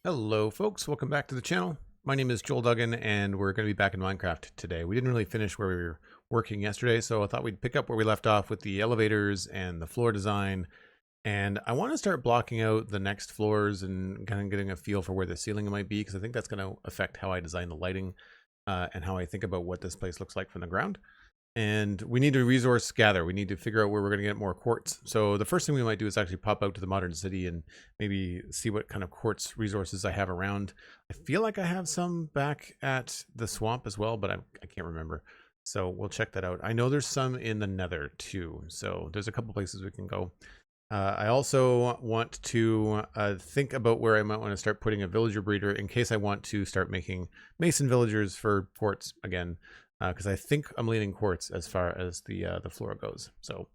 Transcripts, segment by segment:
Hello folks, welcome back to the channel. My name is Joel Duggan and we're going to be back in Minecraft today. We didn't really finish where we were working yesterday, so I thought we'd pick up where we left off with the elevators and the floor design. And I want to start blocking out the next floors and kind of getting a feel for where the ceiling might be, because I think that's going to affect how I design the lighting and how I think about what this place looks like from the ground. And we need to resource gather. We need to figure out where we're going to get more quartz. So the first thing we might do is actually pop out to the modern city and maybe see what kind of quartz resources I have around. I feel like I have some back at the swamp as well, but I can't remember. So we'll check that out. I know there's some in the nether too. So there's a couple places we can go. I also want to think about where I might want to start putting a villager breeder in case I want to start making mason villagers for quartz again. Because I think I'm leaning quartz as far as the floor goes. So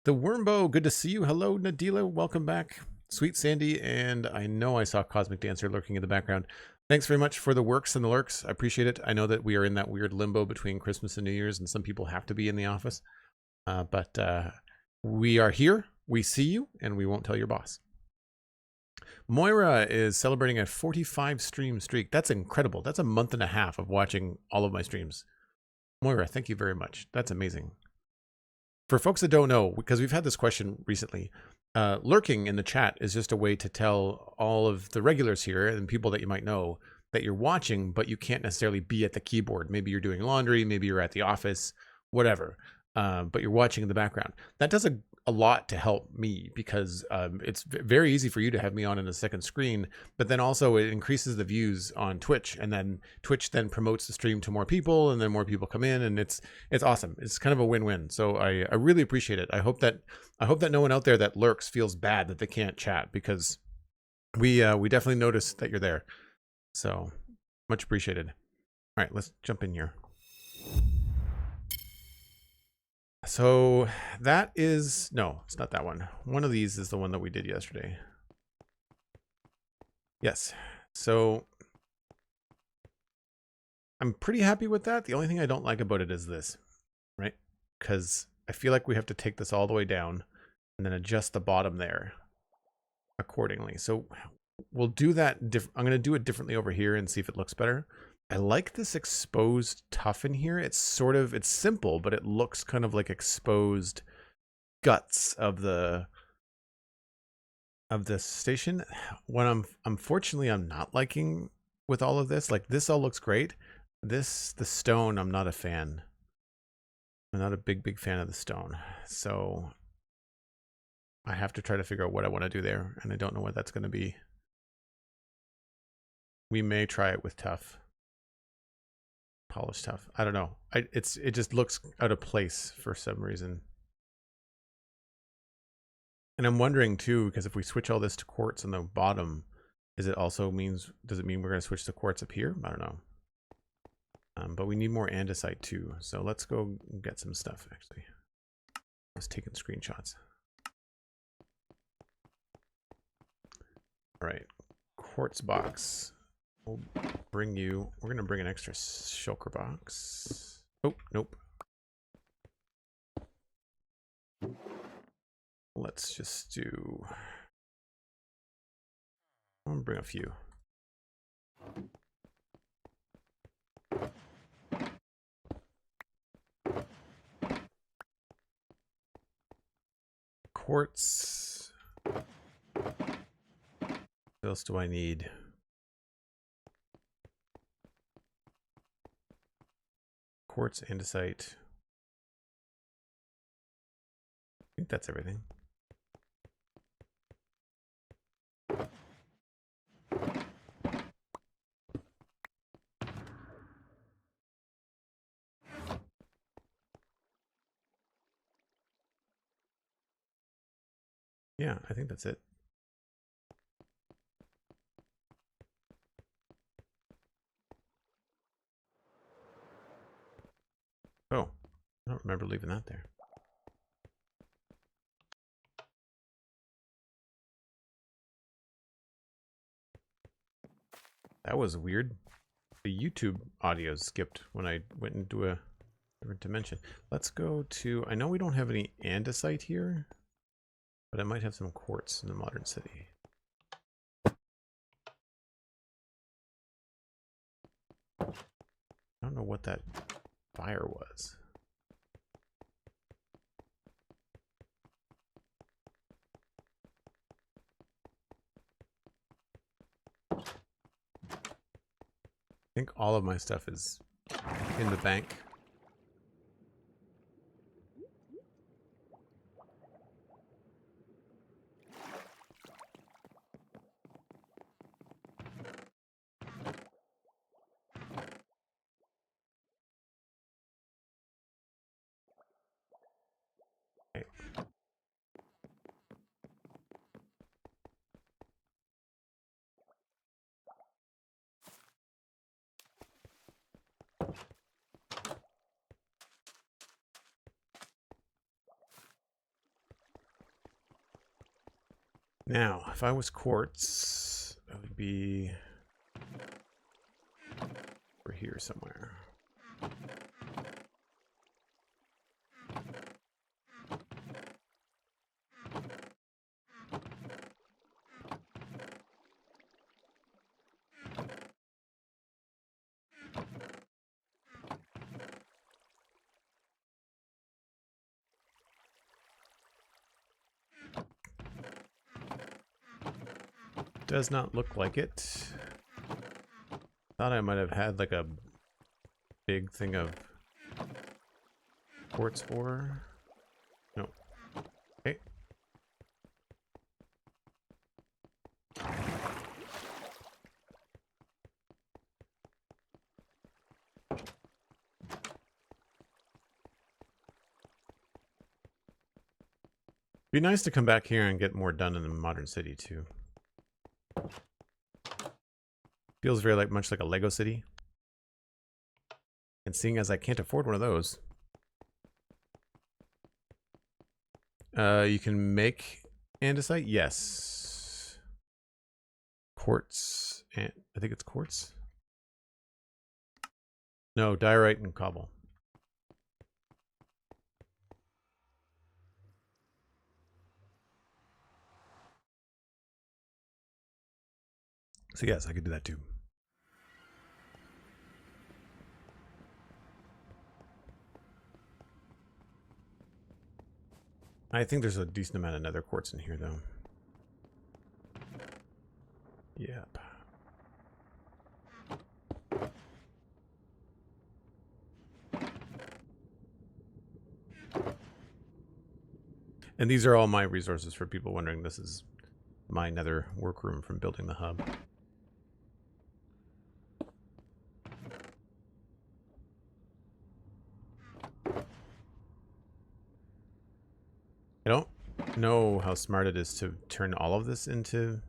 the Wormbo, good to see you. Hello, Nadila, welcome back. SweetSandi, and I know I saw Cosmic Dancer lurking in the background. Thanks very much for the works and the lurks. I appreciate it. I know that we are in that weird limbo between Christmas and New Year's, and some people have to be in the office. But we are here, we see you, and we won't tell your boss. Moira is celebrating a 45 stream streak. That's incredible. That's a month and a half of watching all of my streams. Moira, thank you very much. That's amazing. For folks that don't know, because we've had this question recently, lurking in the chat is just a way to tell all of the regulars here and people that you might know that you're watching, but you can't necessarily be at the keyboard. Maybe you're doing laundry, maybe you're at the office, whatever, but you're watching in the background. That does a lot to help me, because it's very easy for you to have me on in a second screen, but then also it increases the views on Twitch, and then Twitch then promotes the stream to more people, and then more people come in, and it's awesome. It's kind of a win-win. So I really appreciate it. I hope that no one out there that lurks feels bad that they can't chat, because we definitely notice that you're there. So much appreciated. All right, let's jump in here. So that is, no, it's not that one. One of these is the one that we did yesterday. Yes. So I'm pretty happy with that. The only thing I don't like about it is this, right? Because I feel like we have to take this all the way down and then adjust the bottom there accordingly. So we'll do that. I'm going to do it differently over here and see if it looks better. I like this exposed tuff in here. It's simple, but it looks kind of like exposed guts of the station. What unfortunately I'm not liking with all of this, like this all looks great. The stone, I'm not a fan. I'm not a big fan of the stone. So I have to try to figure out what I want to do there, and I don't know what that's going to be. We may try it with tuff. Polished tuff. I don't know. It just looks out of place for some reason. And I'm wondering too, because if we switch all this to quartz on the bottom, does it mean we're going to switch to quartz up here? I don't know. But we need more andesite too. So let's go get some stuff actually. I was taking screenshots. All right. Quartz box. We'll bring you, we're going to bring an extra shulker box. Oh, nope. Let's just do, I'm going to bring a few. Quartz. What else do I need? Quartz, andesite. I think that's everything. Yeah, I think that's it. Oh, I don't remember leaving that there. That was weird. The YouTube audio skipped when I went into a different dimension. Let's go to, I know we don't have any andesite here, but I might have some quartz in the modern city. I don't know what that fire was. I think all of my stuff is in the bank. Okay. Now, if I was quartz, I would be over here somewhere. Does not look like it. Thought I might have had like a big thing of quartz ore. No. Okay. Be nice to come back here and get more done in the modern city too. Feels very much like a Lego city. And seeing as I can't afford one of those, you can make andesite. Yes. Quartz, and I think it's quartz. No, diorite and cobble. So yes, I could do that too. I think there's a decent amount of nether quartz in here, though. Yep. And these are all my resources for people wondering. This is my nether workroom from building the hub. I don't know how smart it is to turn all of this into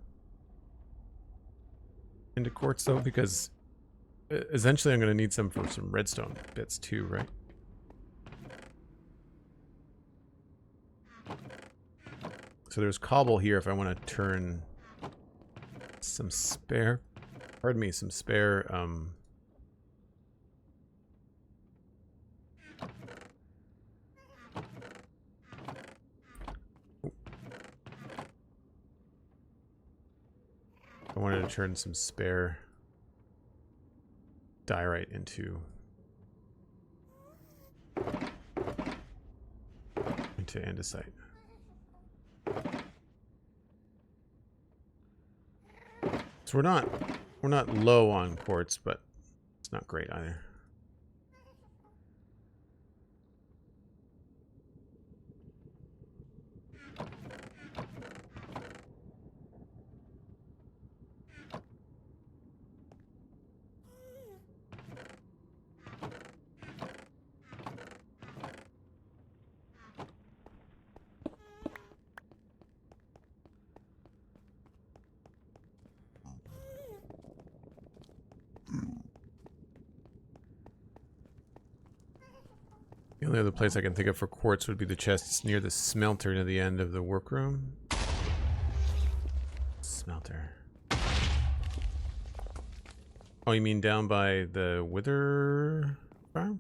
quartz though, because essentially I'm going to need some for some redstone bits too, right? So there's cobble here if I want to turn some spare, pardon me, some spare I wanted to turn some spare diorite into andesite. So we're not low on quartz, but it's not great either. The only other place I can think of for quartz would be the chests near the smelter near the end of the workroom. Smelter. Oh, you mean down by the wither farm?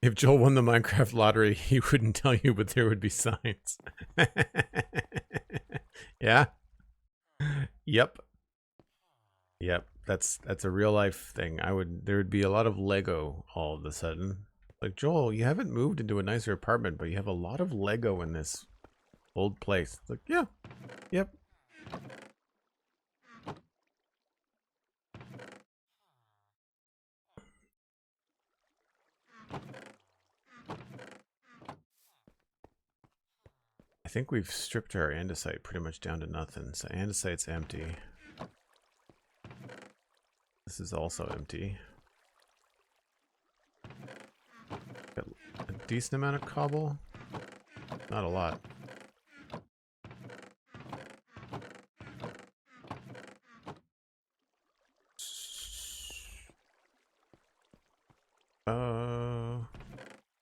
If Joel won the Minecraft lottery, he wouldn't tell you, but there would be signs. Yeah. Yep. Yep. That's a real life thing. There would be a lot of Lego all of a sudden. Like, Joel, you haven't moved into a nicer apartment, but you have a lot of Lego in this old place. It's like, yeah. Yep. I think we've stripped our andesite pretty much down to nothing. So andesite's empty. This is also empty. Got a decent amount of cobble. Not a lot.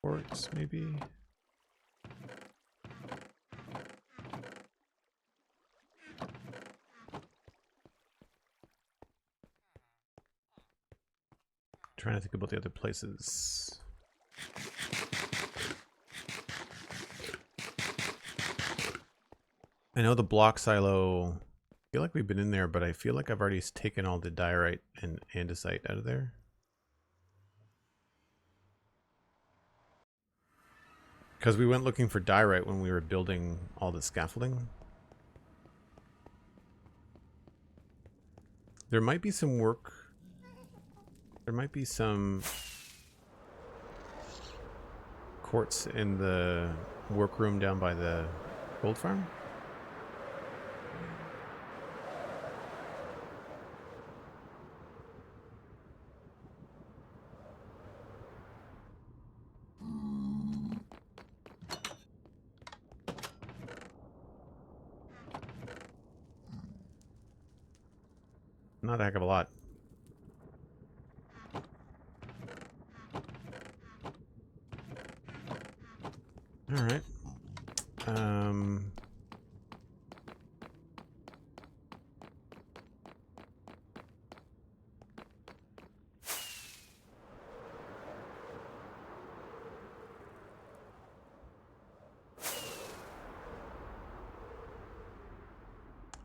Quartz maybe. Trying to think about the other places. I know the block silo. I feel like we've been in there, but I feel like I've already taken all the diorite and andesite out of there. Because we went looking for diorite when we were building all the scaffolding. There might be some work. There might be some quartz in the workroom down by the gold farm. Not a heck of a lot. All right.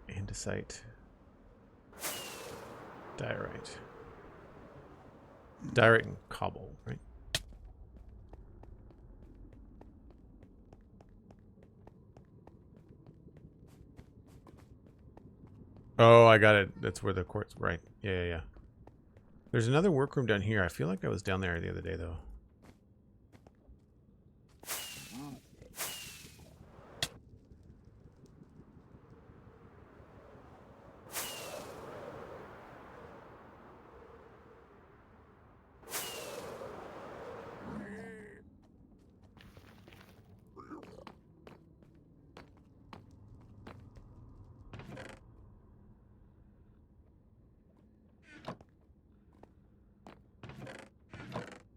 Andesite. Diorite. Diorite and cobble, right? Oh, I got it. That's where the quartz, right. Yeah. There's another workroom down here. I feel like I was down there the other day, though.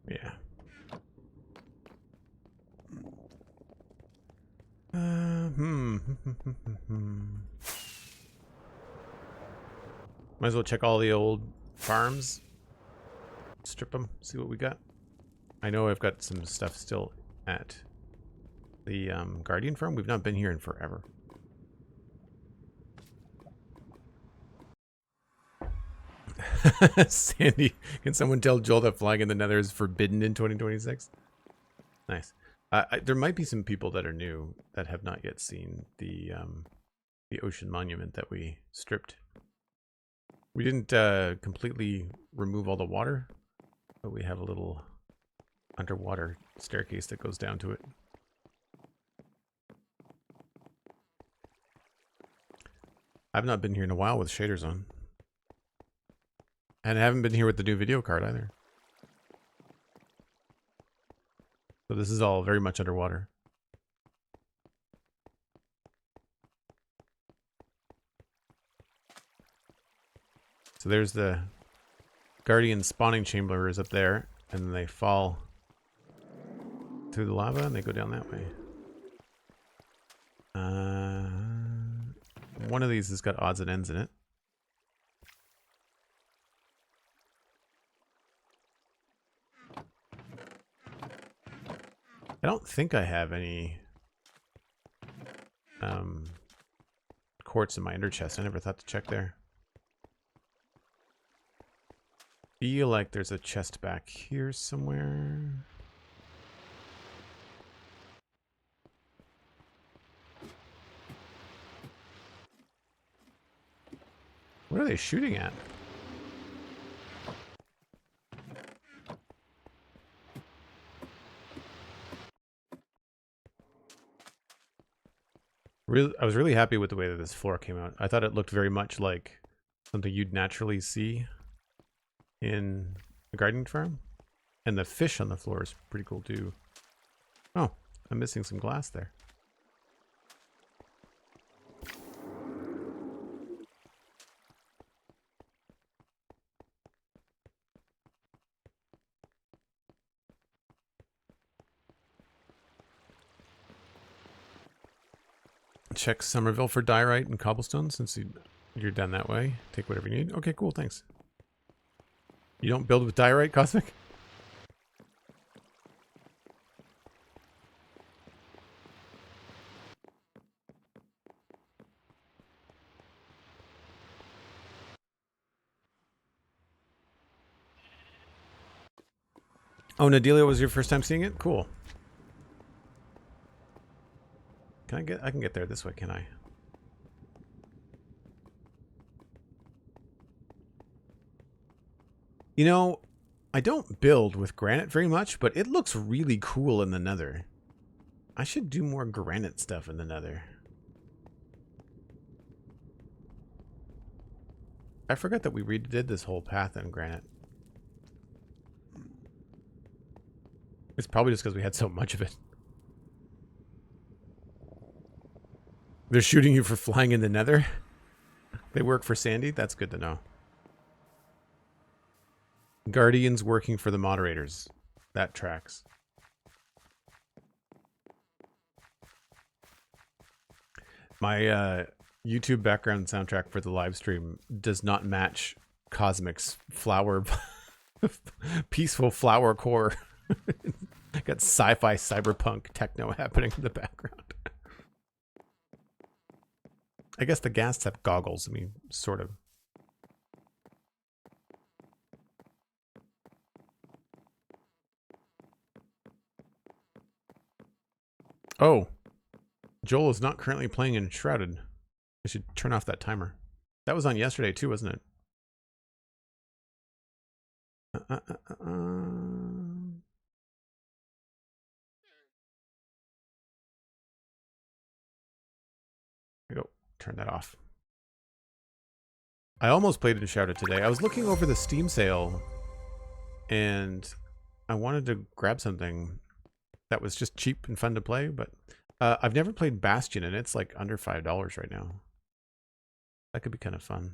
Yeah. Might as well check all the old farms. Strip them, see what we got. I know I've got some stuff still at the Guardian farm. We've not been here in forever. Sandy, can someone tell Joel that flying in the Nether is forbidden in 2026? Nice. There might be some people that are new that have not yet seen the ocean monument that we stripped. We didn't completely remove all the water, but we have a little underwater staircase that goes down to it. I've not been here in a while with shaders on. And I haven't been here with the new video card either. So this is all very much underwater. So there's the Guardian spawning chamber is up there, and then they fall through the lava and they go down that way. One of these has got odds and ends in it. I don't think I have any quartz in my ender chest. I never thought to check there. Feel like there's a chest back here somewhere. What are they shooting at? I was really happy with the way that this floor came out. I thought it looked very much like something you'd naturally see in a gardening farm. And the fish on the floor is pretty cool too. Oh, I'm missing some glass there. Check Somerville for diorite and cobblestone since you're done that way. Take whatever you need. Okay, cool, thanks. You don't build with diorite, Cosmic? Oh, Nadelia was your first time seeing it? Cool. I can get there this way, can I? You know, I don't build with granite very much, but it looks really cool in the nether. I should do more granite stuff in the nether. I forgot that we redid this whole path in granite. It's probably just because we had so much of it. They're shooting you for flying in the nether? They work for Sandy? That's good to know. Guardians working for the moderators. That tracks. My YouTube background soundtrack for the live stream does not match Cosmic's flower, peaceful flower core. Got sci-fi cyberpunk techno happening in the background. I guess the ghasts have goggles. I mean, sort of. Oh, Joel is not currently playing in Shrouded. I should turn off that timer. That was on yesterday too, wasn't it? There we go. Turn that off. I almost played in Shrouded today. I was looking over the Steam sale and I wanted to grab something that was just cheap and fun to play, but I've never played Bastion and it's like under $5 right now. That could be kind of fun.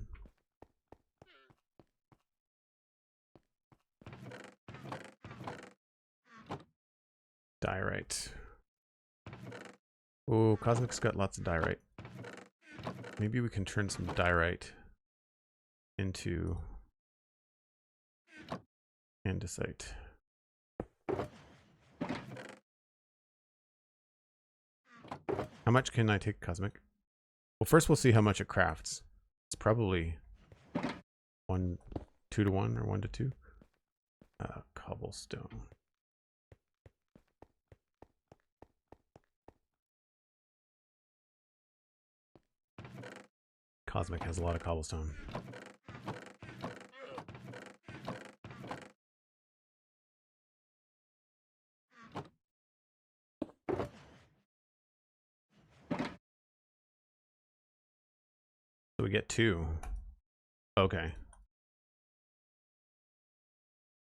Diorite. Oh, Cosmic's got lots of diorite. Maybe we can turn some diorite into andesite. How much can I take, Cosmic? Well, first we'll see how much it crafts. It's probably 2 to 1 or 1 to 2. Cobblestone. Cosmic has a lot of cobblestone. So we get 2. Okay.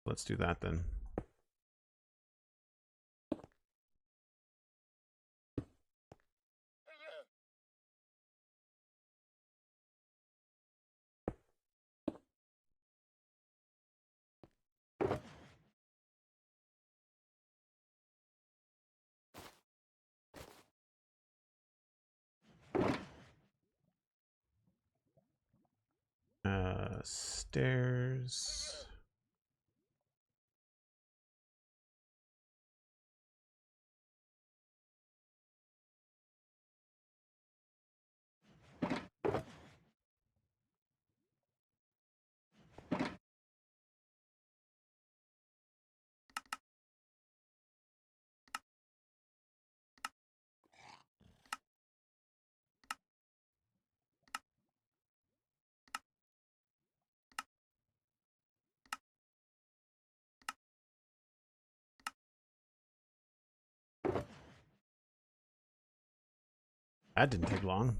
Let's do that then. Stairs. That didn't take long.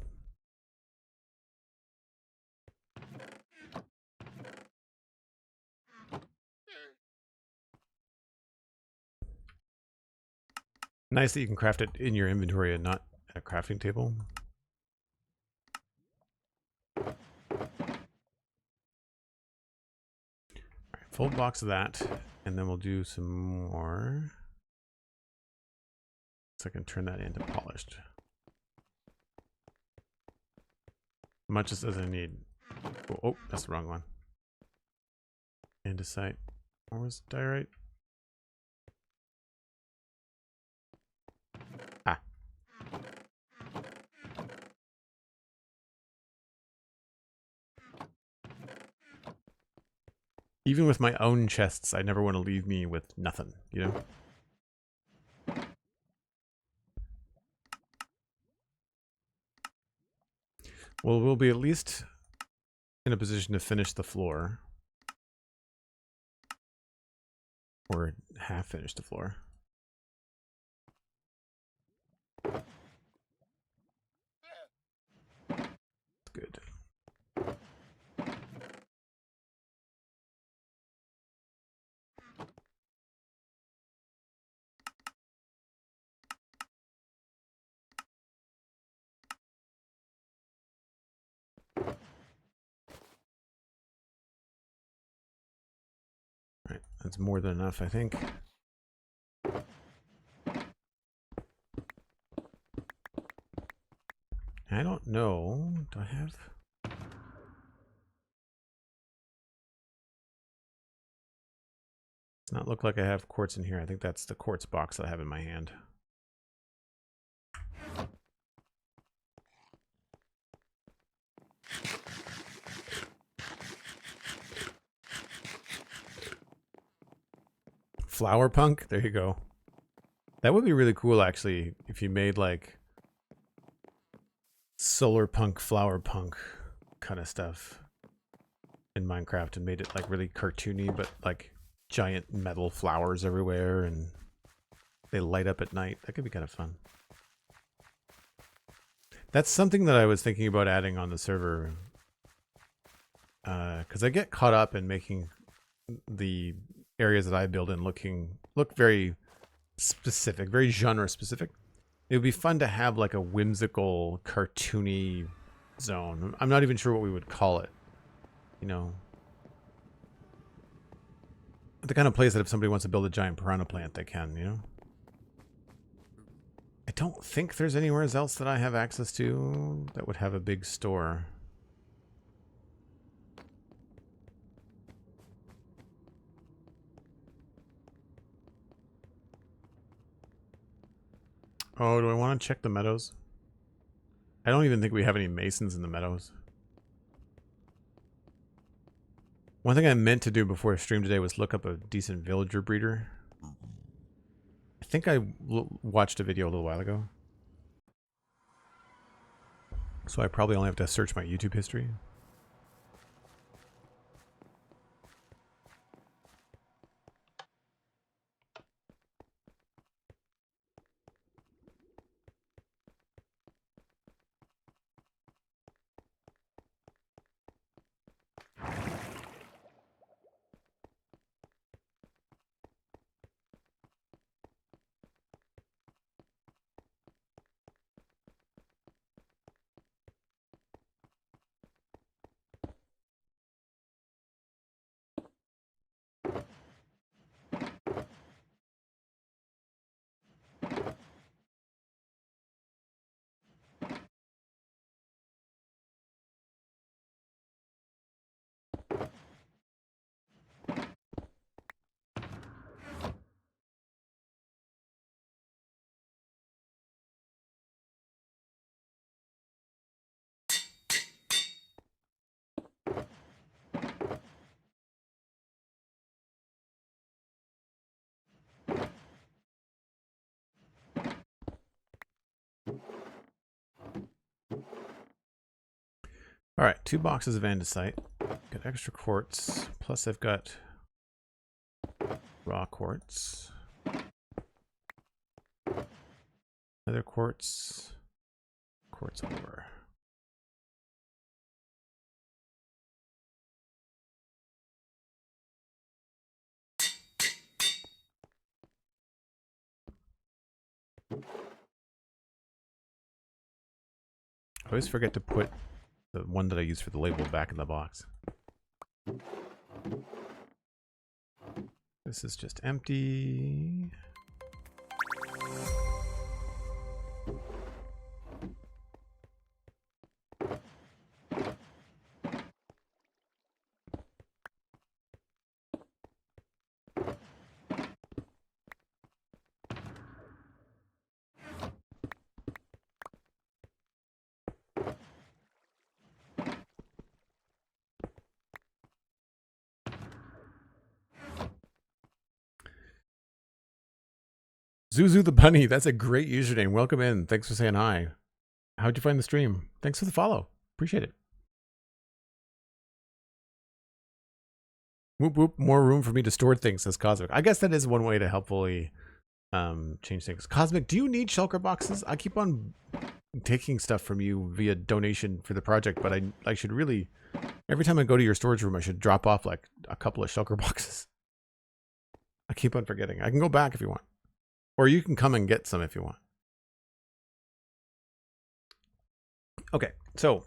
Nice that you can craft it in your inventory and not at a crafting table. All right, full box of that, and then we'll do some more. So I can turn that into polished. Much as I need. Oh, that's the wrong one. Andesite. Or was it diorite? Ah. Even with my own chests, I never want to leave me with nothing, you know? Well, we'll be at least in a position to finish the floor. Or half finish the floor. Good. All right, that's more than enough, I think. I don't know. Do I have? Does not look like I have quartz in here. I think that's the quartz box that I have in my hand. Flower punk? There you go. That would be really cool, actually, if you made like solar punk, flower punk kind of stuff in Minecraft and made it like really cartoony, but like giant metal flowers everywhere and they light up at night. That could be kind of fun. That's something that I was thinking about adding on the server. Because I get caught up in making the areas that I build in look very specific, very genre specific. It would be fun to have like a whimsical, cartoony zone. I'm not even sure what we would call it. You know, the kind of place that if somebody wants to build a giant piranha plant, they can, you know? I don't think there's anywhere else that I have access to that would have a big store. Oh, do I want to check the meadows? I don't even think we have any masons in the meadows. One thing I meant to do before I streamed today was look up a decent villager breeder. I think I watched a video a little while ago. So I probably only have to search my YouTube history. All right, 2 boxes of andesite. Got extra quartz. Plus I've got raw quartz. Another quartz. quartz ore. I always forget to put the one that I use for the label back in the box. This is just empty. Zuzu the Bunny, that's a great username. Welcome in. Thanks for saying hi. How'd you find the stream? Thanks for the follow. Appreciate it. Whoop whoop, more room for me to store things, says Cosmic. I guess that is one way to helpfully change things. Cosmic, do you need shulker boxes? I keep on taking stuff from you via donation for the project, but I should really, every time I go to your storage room, I should drop off like a couple of shulker boxes. I keep on forgetting. I can go back if you want. Or you can come and get some if you want. Okay, so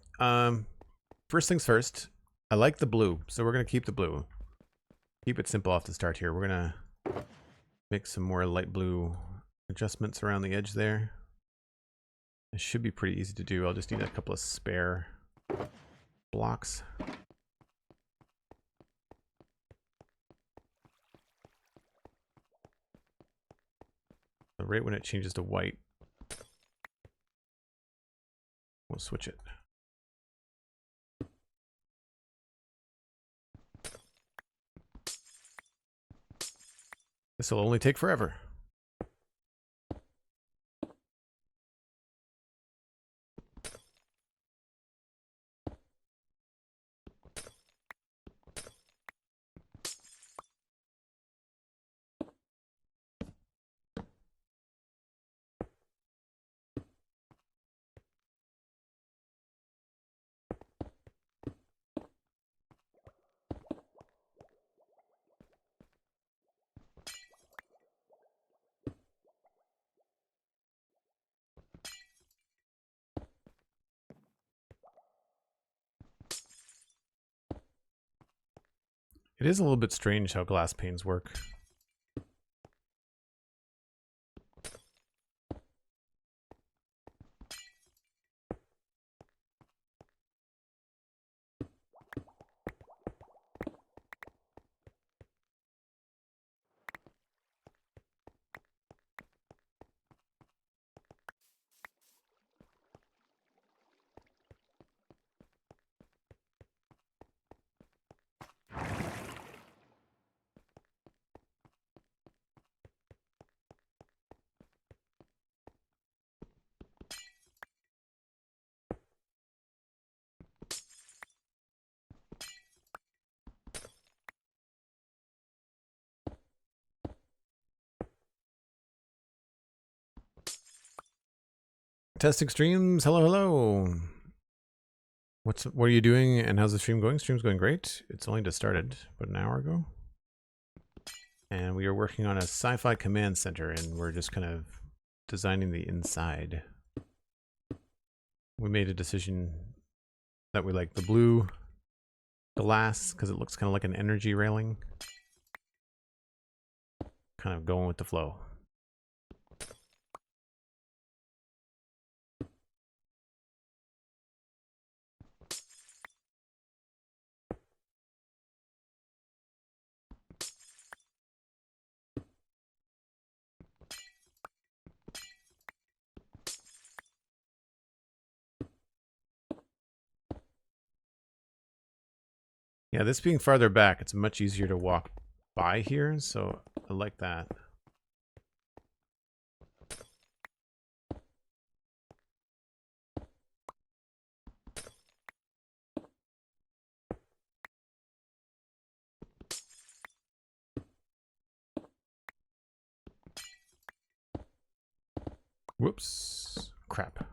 first things first, I like the blue, so we're going to keep the blue. Keep it simple off the start here. We're going to make some more light blue adjustments around the edge there. It should be pretty easy to do. I'll just need a couple of spare blocks. So right when it changes to white, we'll switch it. This will only take forever. It is a little bit strange how glass panes work. Testing streams. Hello, hello. What are you doing and how's the stream going? Stream's going great. It's only just started about an hour ago. And we are working on a sci-fi command center and we're just kind of designing the inside. We made a decision that we like the blue glass because it looks kind of like an energy railing. Kind of going with the flow. Yeah, this being farther back, it's much easier to walk by here, so I like that. Whoops. Crap.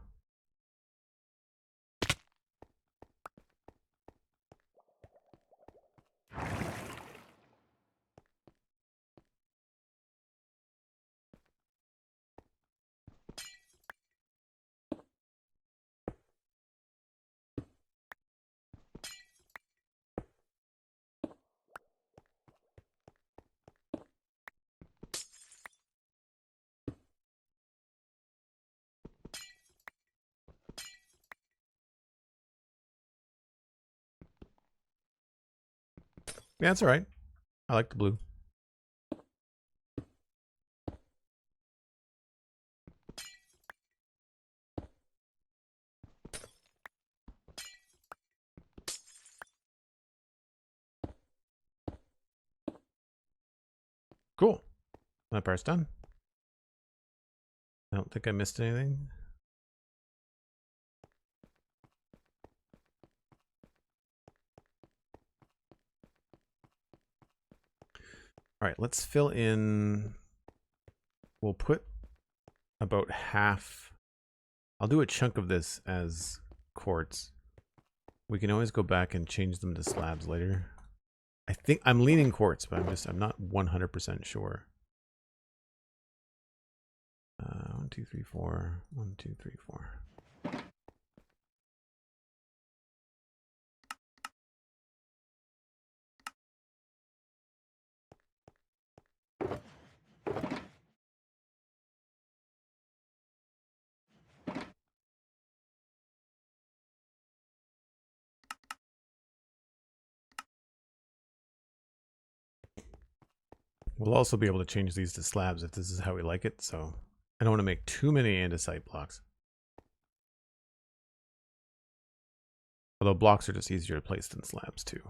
Yeah, that's all right. I like the blue. Cool. That part's done. I don't think I missed anything. All right, let's fill in. We'll put about half. I'll do a chunk of this as quartz. We can always go back and change them to slabs later. I think I'm leaning quartz, but I'm not 100% sure. 1, 2, 3, 4. 1, 2, 3, 4. We'll also be able to change these to slabs if this is how we like it, so I don't want to make too many andesite blocks. Although blocks are just easier to place than slabs too.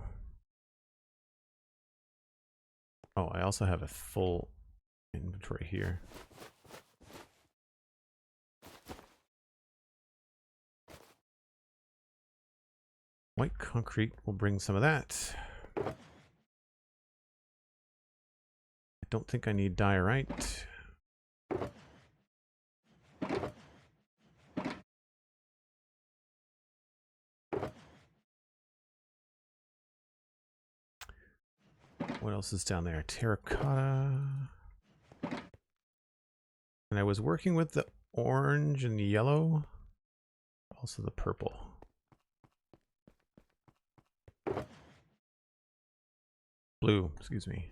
Oh, I also have a full inventory here. White concrete will bring some of that. I don't think I need diorite. What else is down there? Terracotta. And I was working with the orange and the yellow. Also the purple. Blue, excuse me.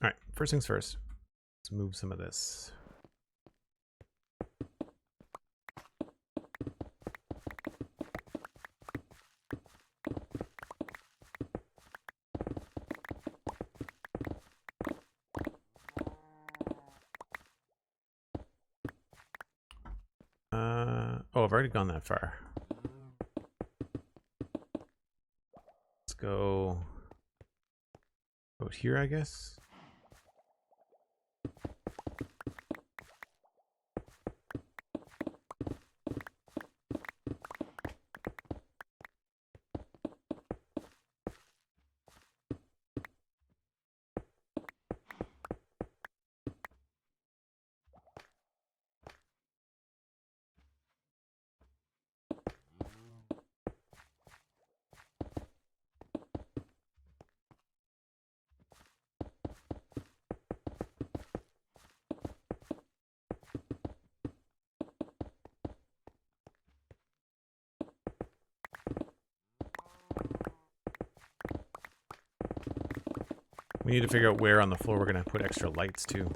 All right, first things first. Let's move some of this. Oh, I've already gone that far. Let's go out here, I guess. We need to figure out where on the floor we're going to put extra lights too.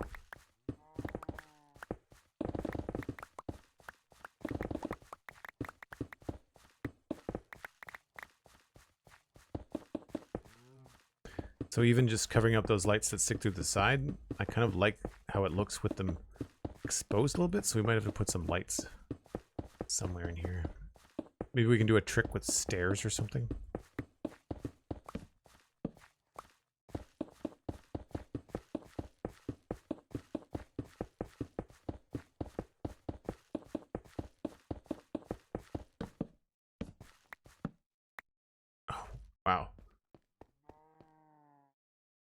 So even just covering up those lights that stick through the side, I kind of like how it looks with them exposed a little bit, so we might have to put some lights somewhere in here. Maybe we can do a trick with stairs or something. Oh, wow.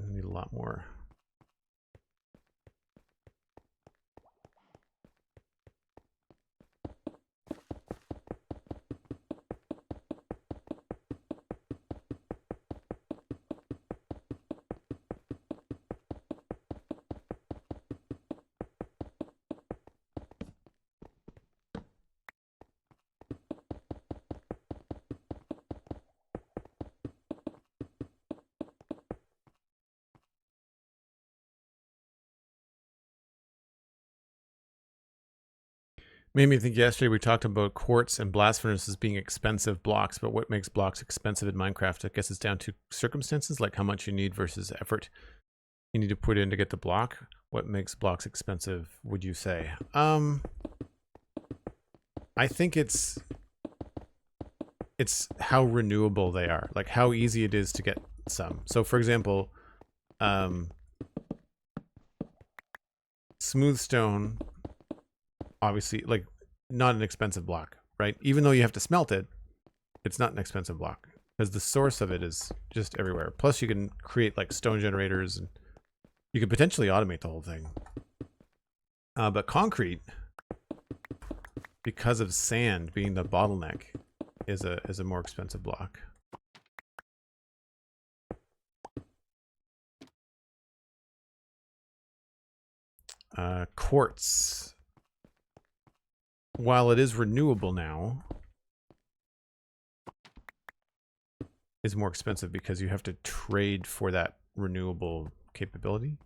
I need a lot more. Made me think yesterday we talked about quartz and blast furnaces being expensive blocks, but what makes blocks expensive in Minecraft? I guess it's down to circumstances, like how much you need versus effort you need to put in to get the block. What makes blocks expensive, would you say? I think it's how renewable they are, like how easy it is to get some. So for example, smooth stone, obviously, like, not an expensive block, right? Even though you have to smelt it, it's not an expensive block because the source of it is just everywhere. Plus you can create like stone generators and you could potentially automate the whole thing. But concrete, because of sand being the bottleneck, is a more expensive block. Quartz, while it is renewable now, is more expensive because you have to trade for that renewable capability.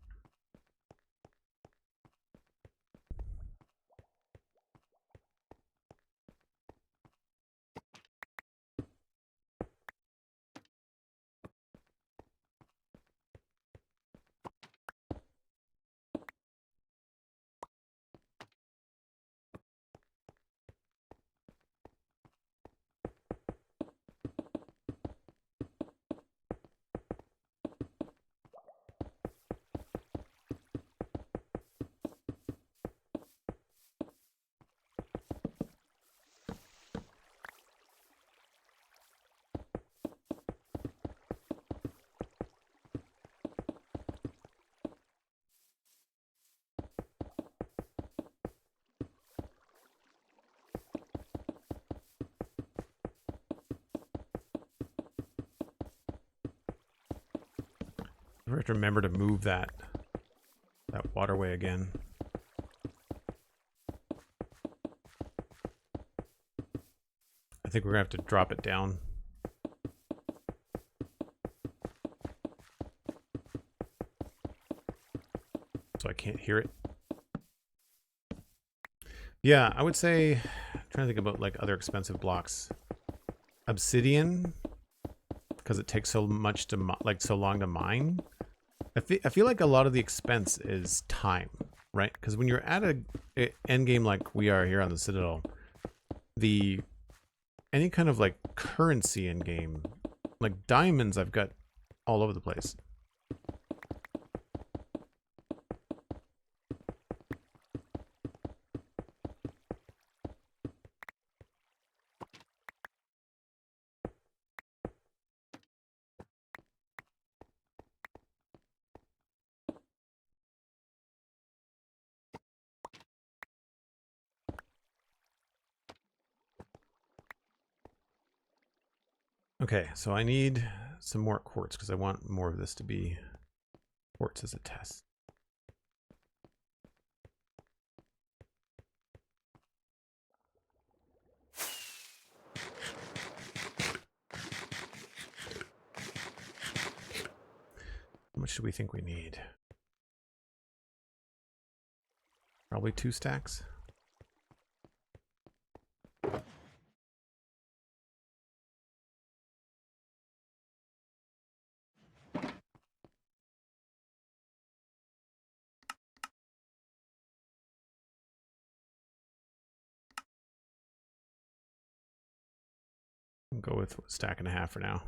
We have to remember to move that waterway again. I think we're gonna have to drop it down. So I can't hear it. Yeah, I would say, I'm trying to think about like other expensive blocks. Obsidian, because it takes so much to so long to mine. I feel like a lot of the expense is time, right? Because when you're at a end game like we are here on the Citadel, any kind of like currency in game, like diamonds, I've got all over the place. Okay, so I need some more quartz because I want more of this to be quartz as a test. How much do we think we need? Probably 2 stacks. I'll go with a stack and a half for now.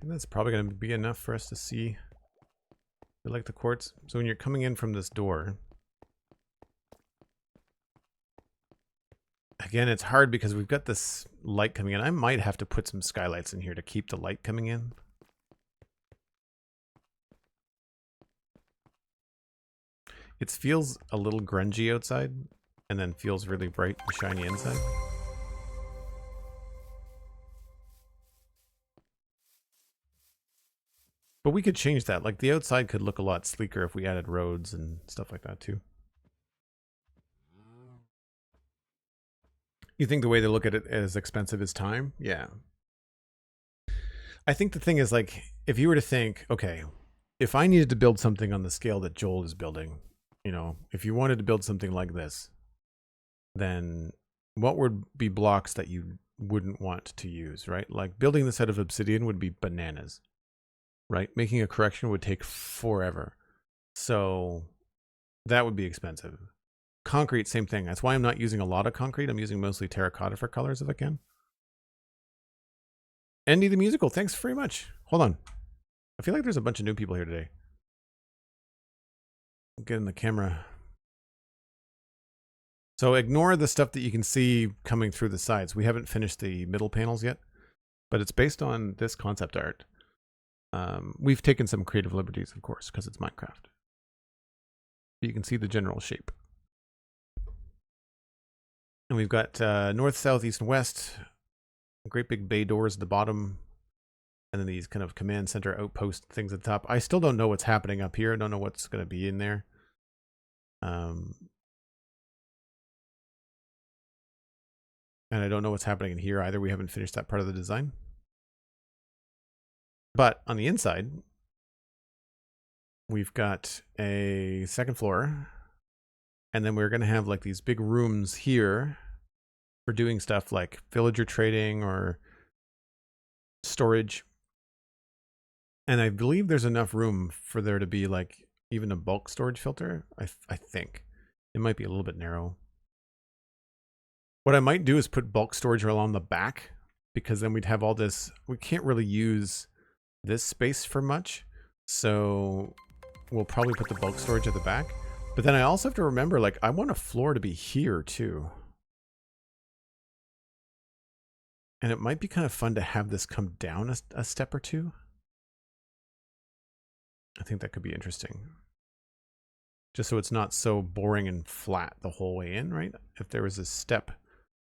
And that's probably going to be enough for us to see. I like the quartz. So when you're coming in from this door, again, it's hard because we've got this light coming in. I might have to put some skylights in here to keep the light coming in. It feels a little grungy outside and then feels really bright and shiny inside. But we could change that. Like the outside could look a lot sleeker if we added roads and stuff like that too. You think the way they look at it as expensive as time? Yeah. I think the thing is, like, if you were to think, okay, if I needed to build something on the scale that Joel is building, you know, if you wanted to build something like this, then what would be blocks that you wouldn't want to use, right? Like building this out of obsidian would be bananas, right? Making a correction would take forever. So that would be expensive. Concrete, same thing. That's why I'm not using a lot of concrete. I'm using mostly terracotta for colors if I can. Andy the Musical, thanks very much. Hold on. I feel like there's a bunch of new people here today. Get in the camera. So ignore the stuff that you can see coming through the sides. We haven't finished the middle panels yet, but it's based on this concept art. We've taken some creative liberties, of course, because it's Minecraft. You can see the general shape. And we've got north, south, east, and west. Great big bay doors at the bottom. And then these kind of command center outpost things at the top. I still don't know what's happening up here. I don't know what's going to be in there. And I don't know what's happening in here either. We haven't finished that part of the design. But on the inside, we've got a second floor. And then we're going to have like these big rooms here for doing stuff like villager trading or storage. And I believe there's enough room for there to be like even a bulk storage filter. I think it might be a little bit narrow. What I might do is put bulk storage along the back, because then we'd have all this. We can't really use this space for much. So we'll probably put the bulk storage at the back. But then I also have to remember, like, I want a floor to be here too. And it might be kind of fun to have this come down a step or two. I think that could be interesting. Just so it's not so boring and flat the whole way in, right? If there was a step,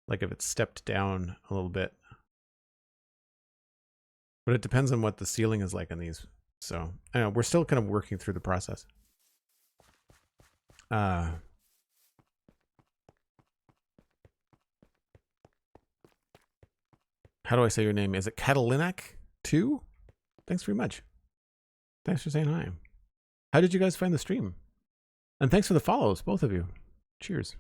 like if it stepped down a little bit. But it depends on what the ceiling is like on these. So, I know, we're still kind of working through the process. How do I say your name? Is it Catalinac 2? Thanks very much. Thanks for saying hi. How did you guys find the stream? And thanks for the follows, both of you. Cheers.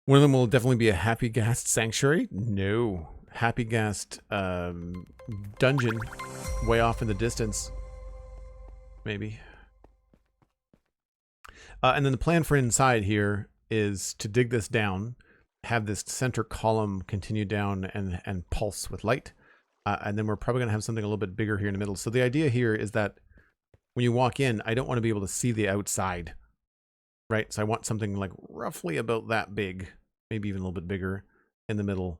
One of them will definitely be a Happy Ghast Sanctuary. No. Happy Ghast dungeon way off in the distance. Maybe. And then the plan for inside here is to dig this down, have this center column continue down and pulse with light. And then we're probably going to have something a little bit bigger here in the middle. So the idea here is that when you walk in, I don't want to be able to see the outside, right? So I want something like roughly about that big, maybe even a little bit bigger in the middle,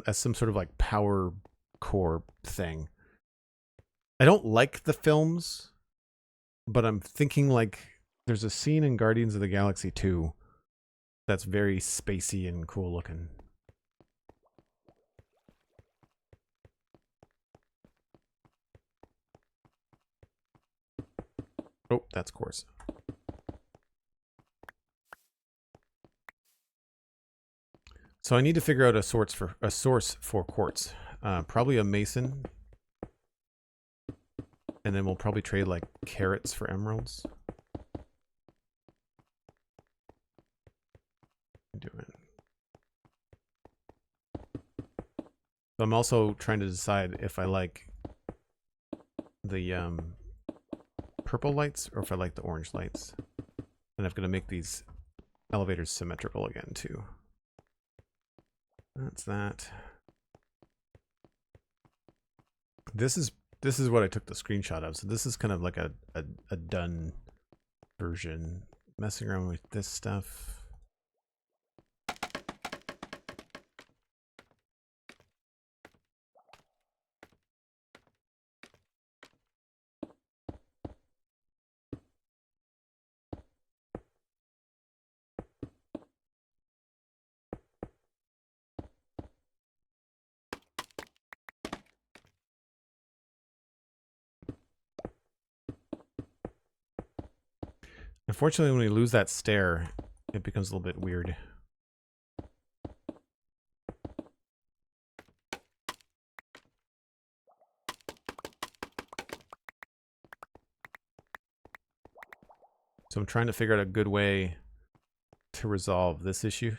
as some sort of like power core thing. I don't like the films, but I'm thinking like there's a scene in Guardians of the Galaxy 2 that's very spacey and cool looking. Oh, that's quartz. So I need to figure out a source for quartz. Probably a mason. And then we'll probably trade like carrots for emeralds. Do it. So I'm also trying to decide if I like the purple lights or if I like the orange lights. And I'm going to make these elevators symmetrical again too. That's that. This is what I took the screenshot of. So this is kind of like a done version. Messing around with this stuff. Unfortunately, when we lose that stair, it becomes a little bit weird. So I'm trying to figure out a good way to resolve this issue.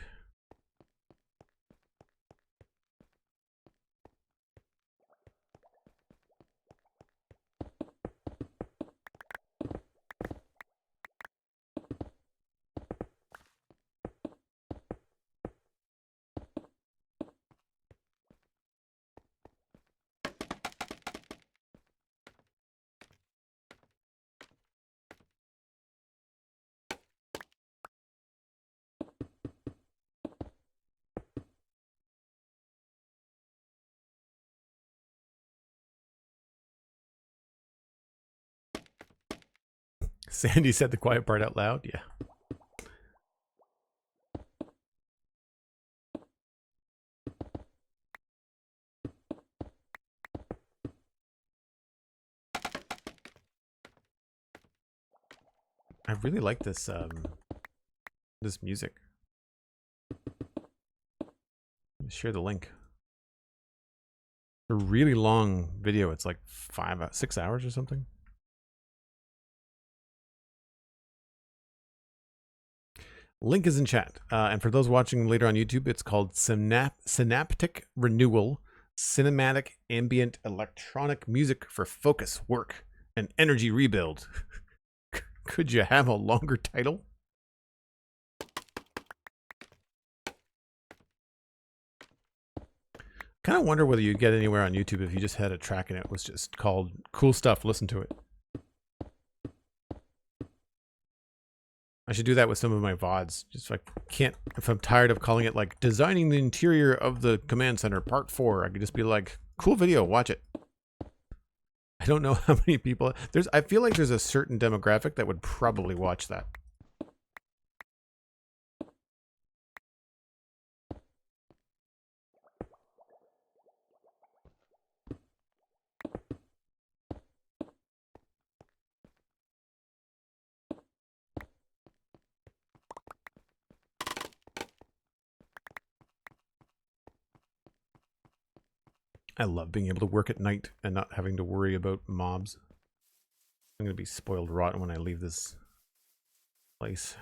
Sandy said the quiet part out loud. Yeah. I really like this this music. Let me share the link. A really long video. It's like 6 hours or something. Link is in chat. And for those watching later on YouTube, it's called Synaptic Renewal, Cinematic Ambient Electronic Music for Focus, Work, and Energy Rebuild. Could you have a longer title? Kind of wonder whether you'd get anywhere on YouTube if you just had a track and it was just called Cool Stuff, Listen to It. I should do that with some of my VODs. Just like if I'm tired of calling it like designing the interior of the command center part 4, I could just be like, cool video, watch it. I don't know how many people I feel like there's a certain demographic that would probably watch that. I love being able to work at night and not having to worry about mobs. I'm going to be spoiled rotten when I leave this place.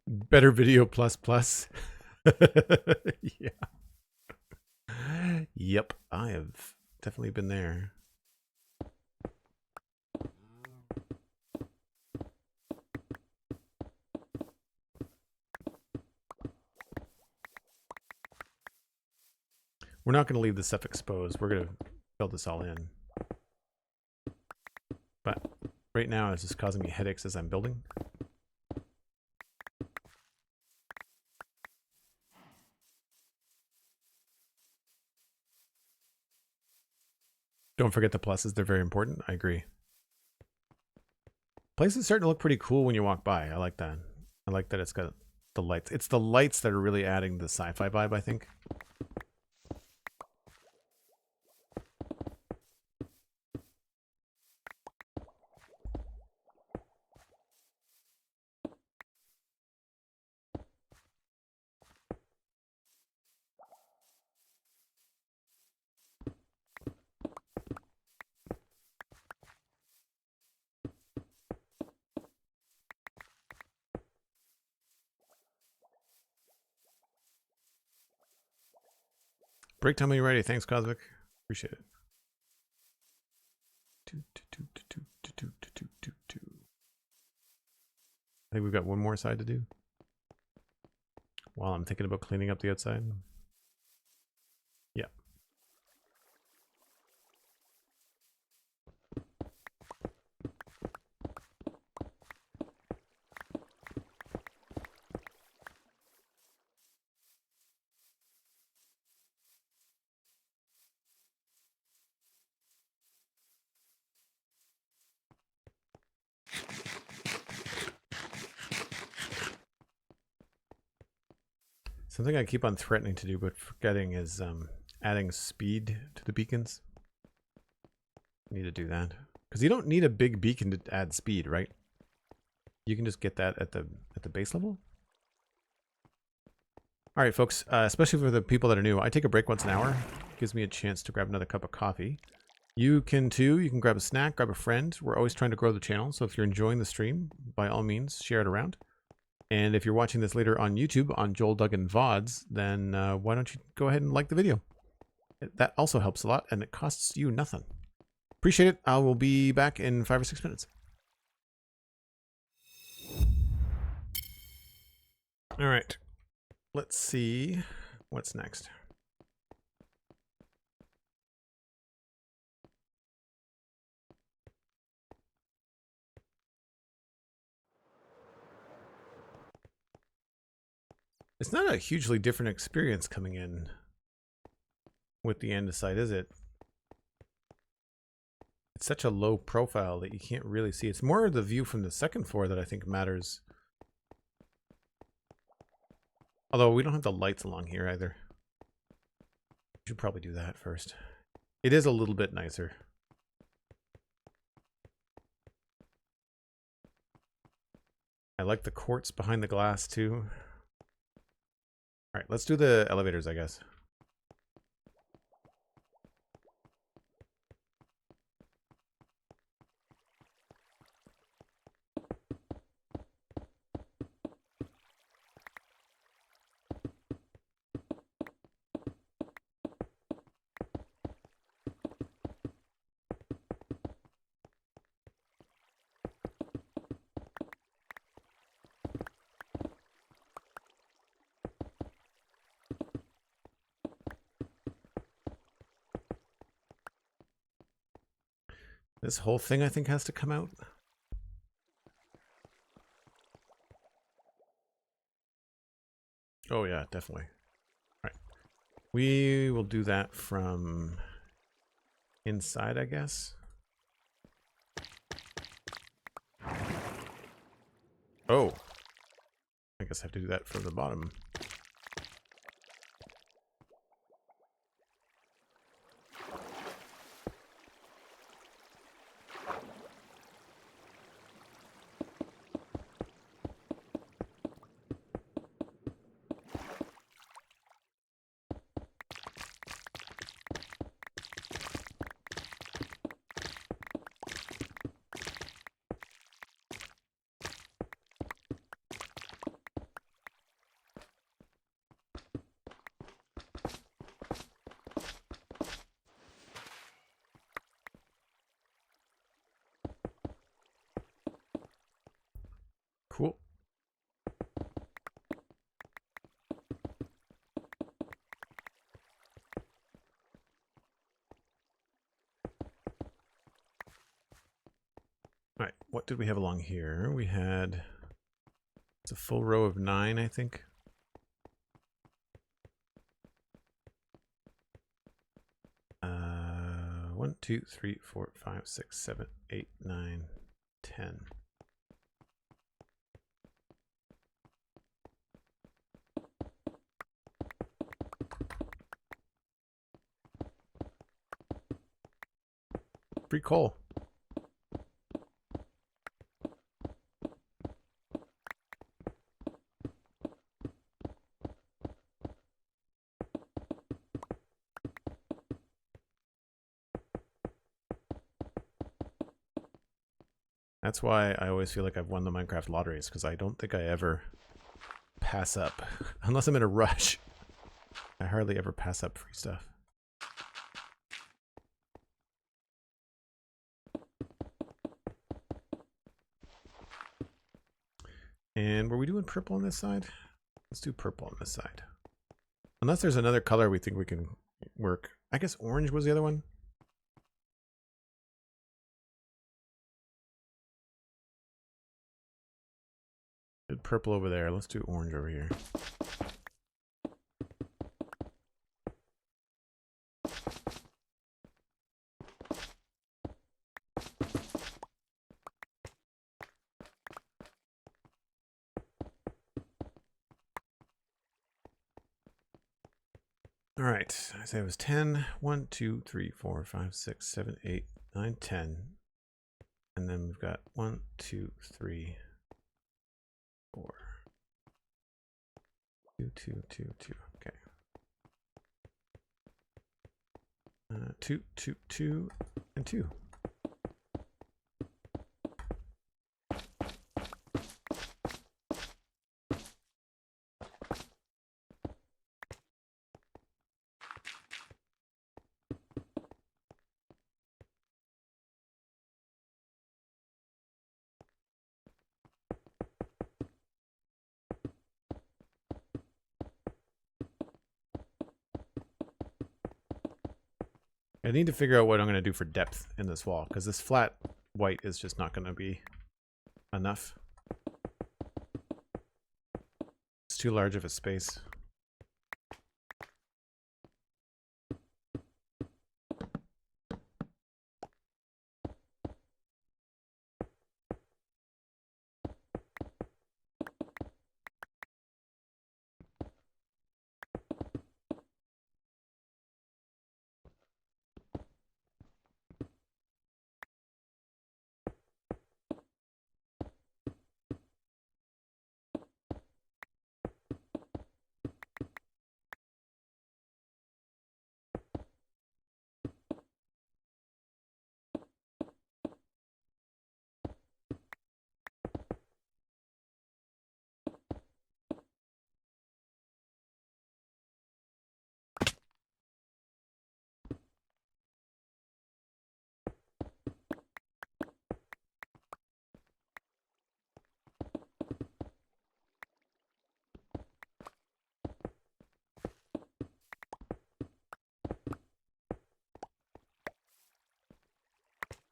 Better video plus plus. Yeah. Yep, I have definitely been there. We're not going to leave this stuff exposed. We're going to fill this all in. But right now it's just causing me headaches as I'm building. Don't forget the pluses. They're very important. I agree. Place is starting to look pretty cool when you walk by. I like that. I like that it's got the lights. It's the lights that are really adding the sci-fi vibe, I think. Break time when you're ready. Thanks, Cosmic. Appreciate it. I think we've got one more side to do. While I'm thinking about cleaning up the outside. Yeah. Something I keep on threatening to do but forgetting is adding speed to the beacons. I need to do that. Because you don't need a big beacon to add speed, right? You can just get that at the base level. Alright folks, especially for the people that are new, I take a break once an hour. Gives me a chance to grab another cup of coffee. You can too. You can grab a snack, grab a friend. We're always trying to grow the channel, so if you're enjoying the stream, by all means, share it around. And if you're watching this later on YouTube, on Joel Duggan VODs, then why don't you go ahead and like the video? That also helps a lot, and it costs you nothing. Appreciate it. I will be back in 5 or 6 minutes. All right. Let's see what's next. It's not a hugely different experience coming in with the andesite, is it? It's such a low profile that you can't really see. It's more the view from the second floor that I think matters. Although we don't have the lights along here either. We should probably do that first. It is a little bit nicer. I like the quartz behind the glass too. All right, let's do the elevators, I guess. This whole thing, I think, has to come out. Oh, yeah, definitely. All right. We will do that from inside, I guess. Oh. I guess I have to do that from the bottom. Cool. All right, what did we have along here? We had, it's a full row of 9, I think. One, 2, 3, 4, 5, 6, 7, 8, 9, 10. Free coal. That's why I always feel like I've won the Minecraft lotteries, because I don't think I ever pass up. Unless I'm in a rush. I hardly ever pass up free stuff. And were we doing purple on this side? Let's do purple on this side. Unless there's another color we think we can work. I guess orange was the other one. Did purple over there. Let's do orange over here. All right, I say it was 10. 1, 2, 3, 4, 5, 6, 7, 8, 9, 10. And then we've got 1, 2, 3, 4. 2, 2, 2, 2. Okay. 2, 2, 2, and 2. I need to figure out what I'm going to do for depth in this wall, because this flat white is just not going to be enough. It's too large of a space.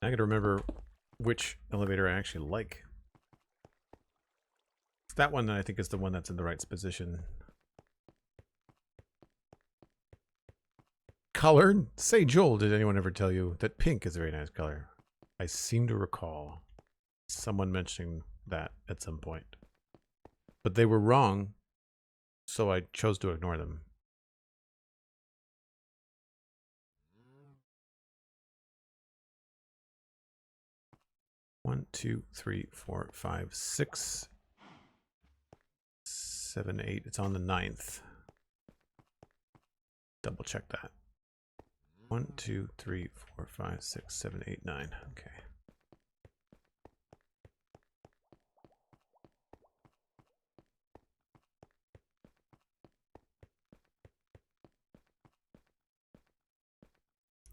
I gotta remember which elevator I actually like. It's that one that I think is the one that's in the right position. Color? Say, Joel, did anyone ever tell you that pink is a very nice color? I seem to recall someone mentioning that at some point. But they were wrong, so I chose to ignore them. One, 2, 3, 4, 5, 6, 7, 8. It's on the 9th. Double check that. 1, 2, 3, 4, 5, 6, 7, 8, 9. Okay.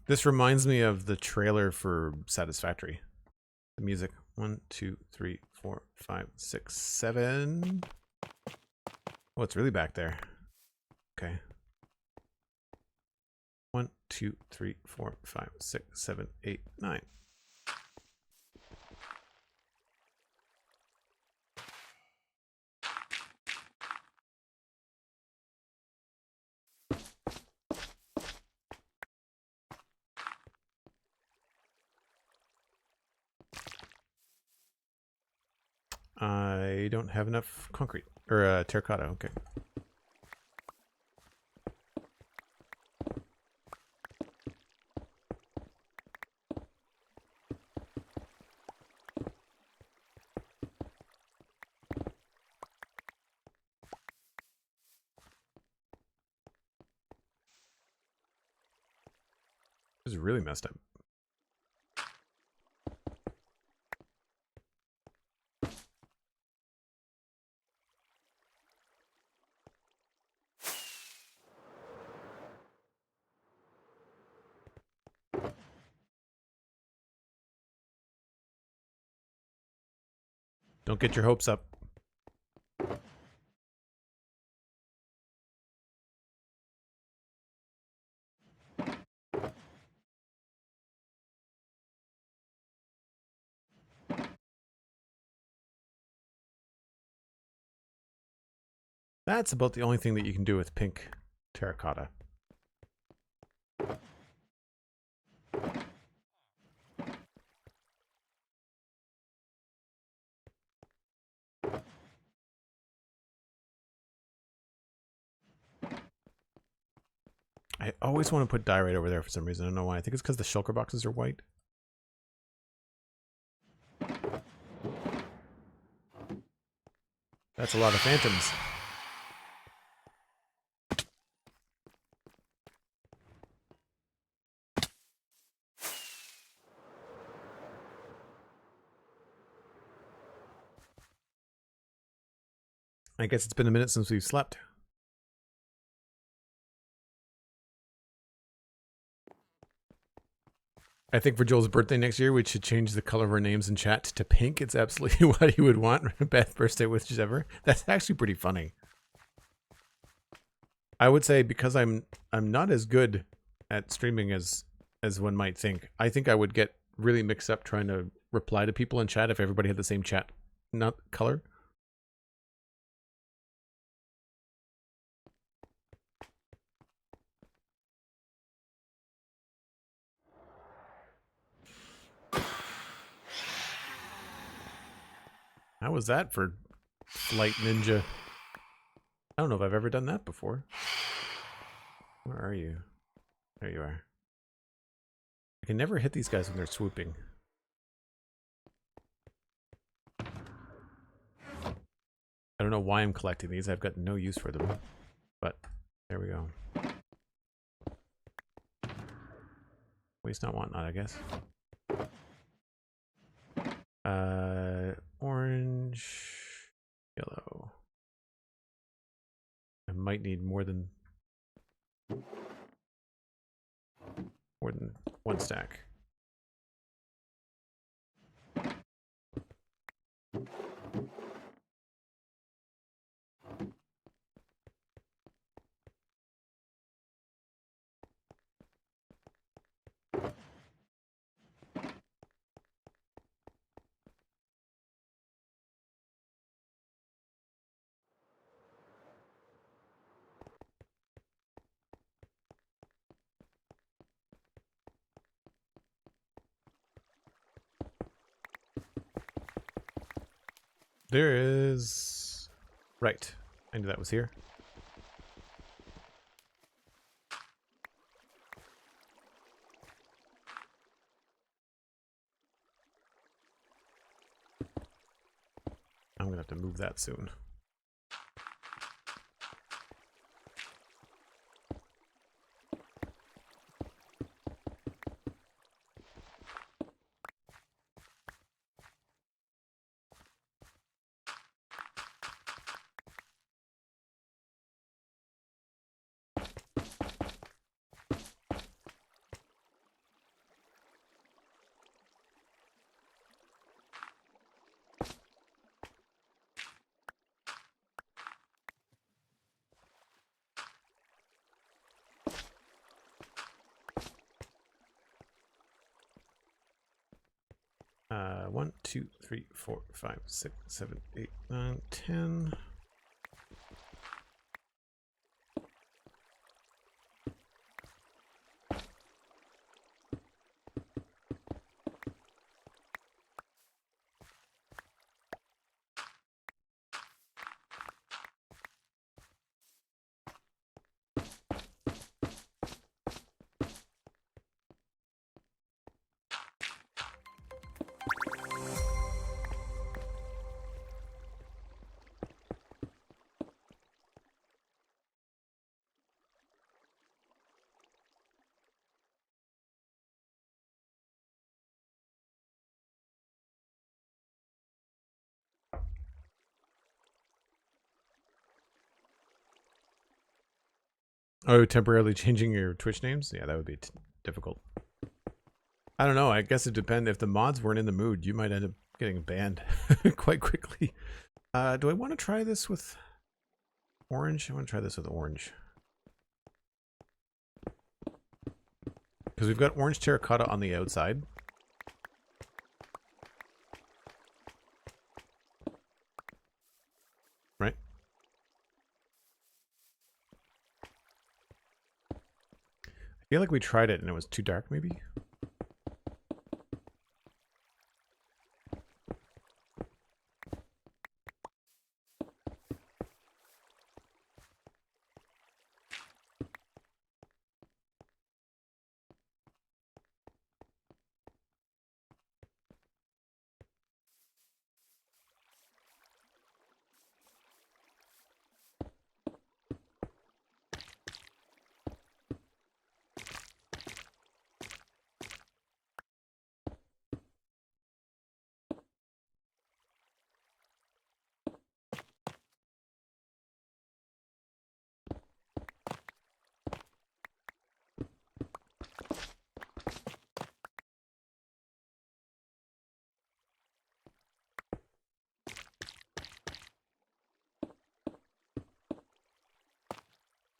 This reminds me of the trailer for Satisfactory. The music. 1, 2, 3, 4, 5, 6, 7. Oh, it's really back there. Okay. 1, 2, 3, 4, 5, 6, 7, 8, 9. I don't have enough concrete or terracotta. Okay. This is really messed up. Don't get your hopes up. That's about the only thing that you can do with pink terracotta. I always want to put diorite over there for some reason. I don't know why. I think it's because the shulker boxes are white. That's a lot of phantoms. I guess it's been a minute since we've slept. I think for Joel's birthday next year, we should change the color of our names in chat to pink. It's absolutely what he would want. Best birthday wishes ever. That's actually pretty funny. I would say because I'm not as good at streaming as one might think. I think I would get really mixed up trying to reply to people in chat if everybody had the same chat color. How was that for Flight Ninja? I don't know if I've ever done that before. Where are you? There you are. I can never hit these guys when they're swooping. I don't know why I'm collecting these. I've got no use for them. But there we go. Waste not, want not, I guess. Orange, yellow. I might need more than one stack. There is... Right. I knew that was here. I'm gonna have to move that soon. One, 2, 3, 4, 5, 6, 7, 8, 9, 10. Oh, temporarily changing your Twitch names? Yeah, that would be difficult. I don't know. I guess it depends. If the mods weren't in the mood, you might end up getting banned quite quickly. Do I want to try this with orange? I want to try this with orange. Because we've got orange terracotta on the outside. Right? feel like we tried it and it was too dark, maybe?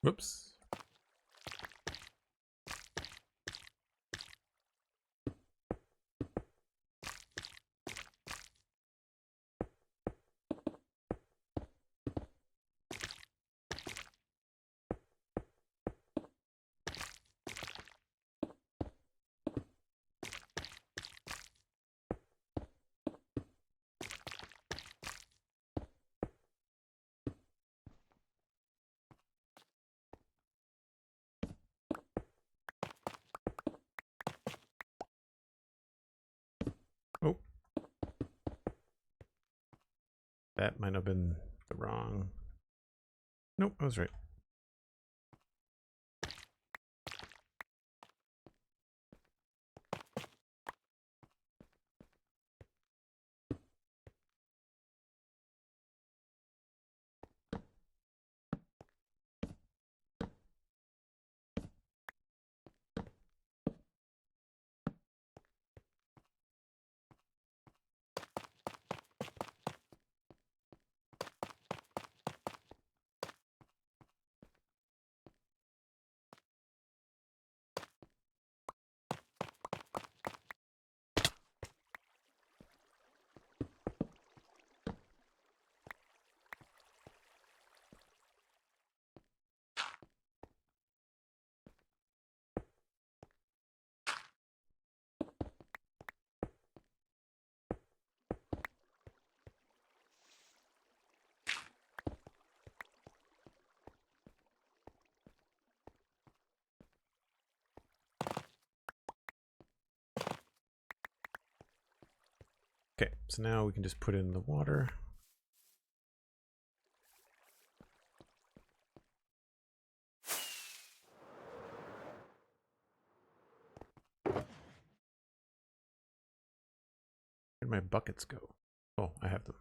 Whoops. Oh. That might have been the wrong. Nope, I was right. Okay, so now we can just put in the water. Where'd my buckets go? Oh, I have them.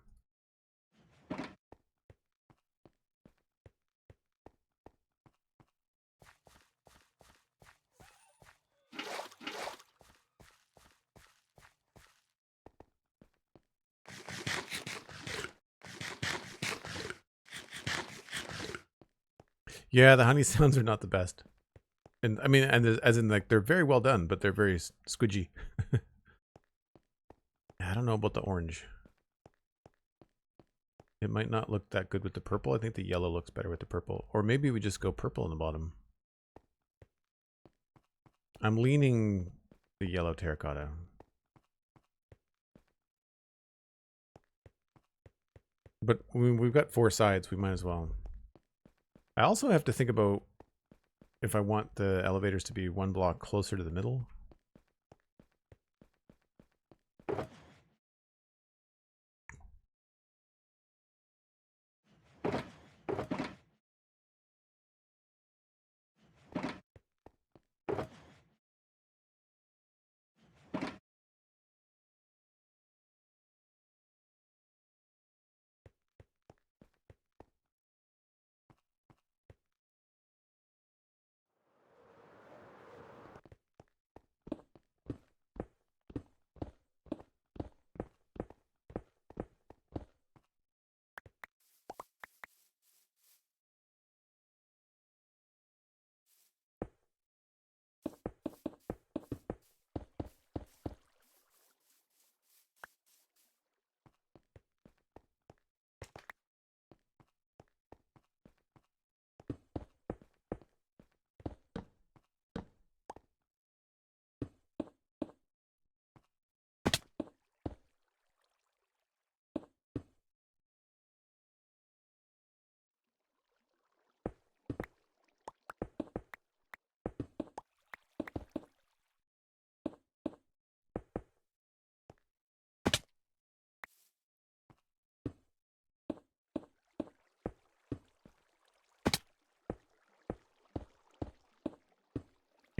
Yeah, the honey sounds are not the best. And I mean, and as in like they're very well done, but they're very squidgy. I don't know about the orange. It might not look that good with the purple. I think the yellow looks better with the purple. Or maybe we just go purple on the bottom. I'm leaning the yellow terracotta. But we've got 4 sides. We might as well. I also have to think about if I want the elevators to be 1 block closer to the middle.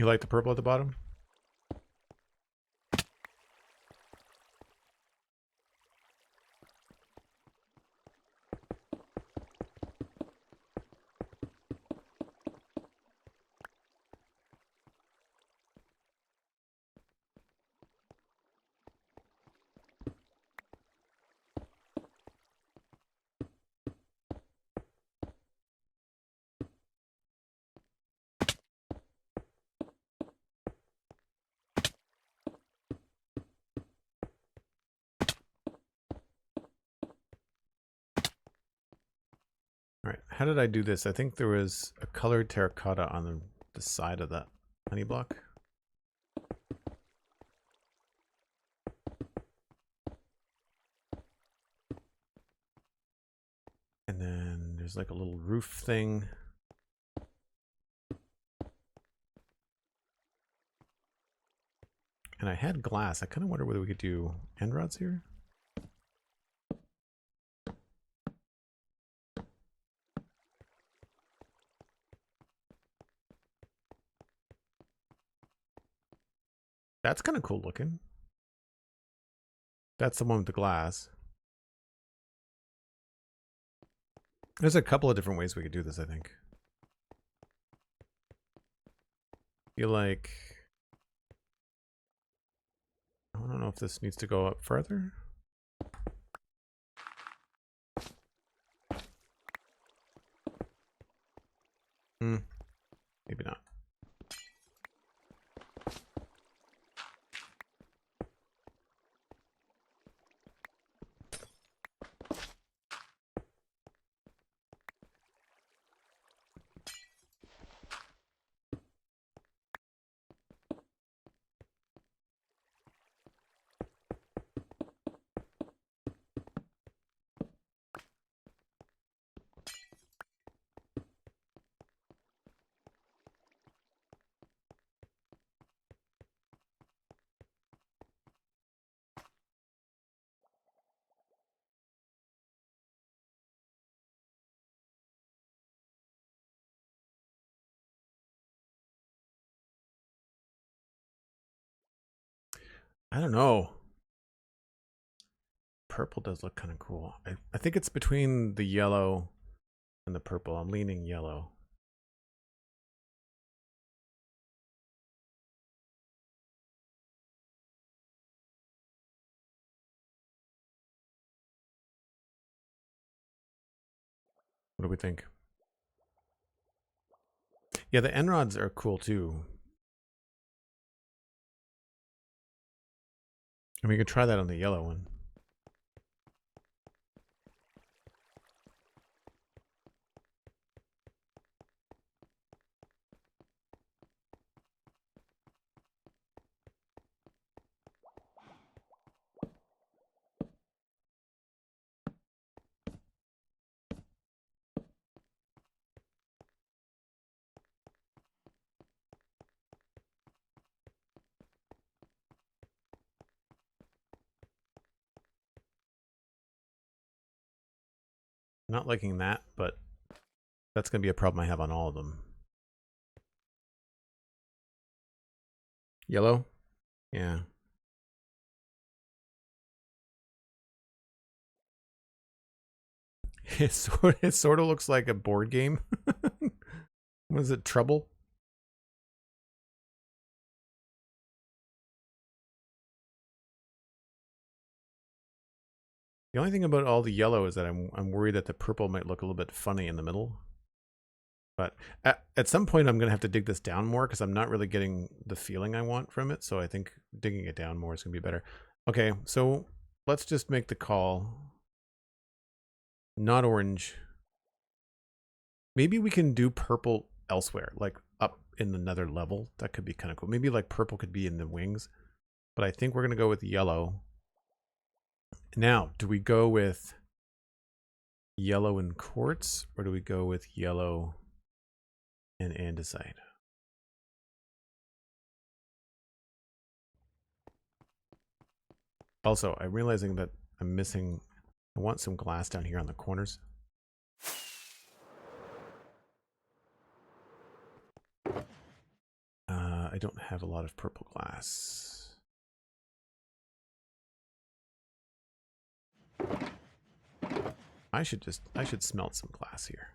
You like the purple at the bottom? All right, how did I do this? I think there was a colored terracotta on the side of that honey block. And then there's like a little roof thing. And I had glass. I kind of wonder whether we could do end rods here. That's kind of cool looking. That's the one with the glass. There's a couple of different ways we could do this, I think. Feel like... I don't know if this needs to go up further. Maybe not. I don't know. Purple does look kind of cool. I think it's between the yellow and the purple. I'm leaning yellow. What do we think? Yeah, the end rods are cool too. And we could try that on the yellow one. Not liking that, but that's going to be a problem I have on all of them. Yellow? Yeah. It sort of looks like a board game. Was it Trouble? The only thing about all the yellow is that I'm worried that the purple might look a little bit funny in the middle. But at some point I'm going to have to dig this down more because I'm not really getting the feeling I want from it. So I think digging it down more is going to be better. Okay, so let's just make the call. Not orange. Maybe we can do purple elsewhere, like up in another level. That could be kind of cool. Maybe like purple could be in the wings. But I think we're going to go with yellow. Now, do we go with yellow and quartz, or do we go with yellow and andesite? Also, I'm realizing that I'm missing, I want some glass down here on the corners. I don't have a lot of purple glass. I should smelt some glass here.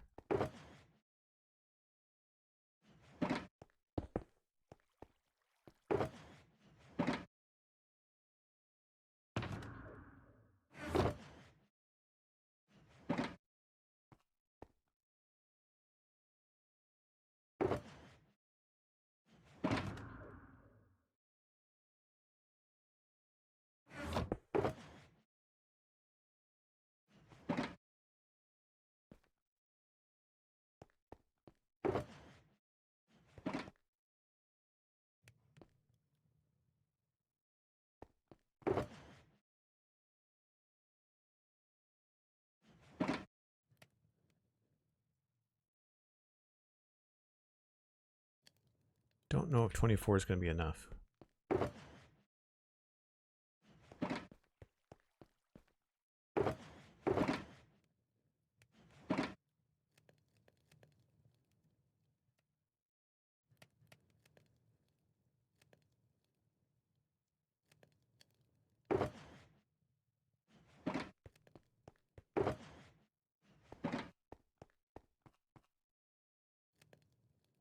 Don't know if 24 is going to be enough.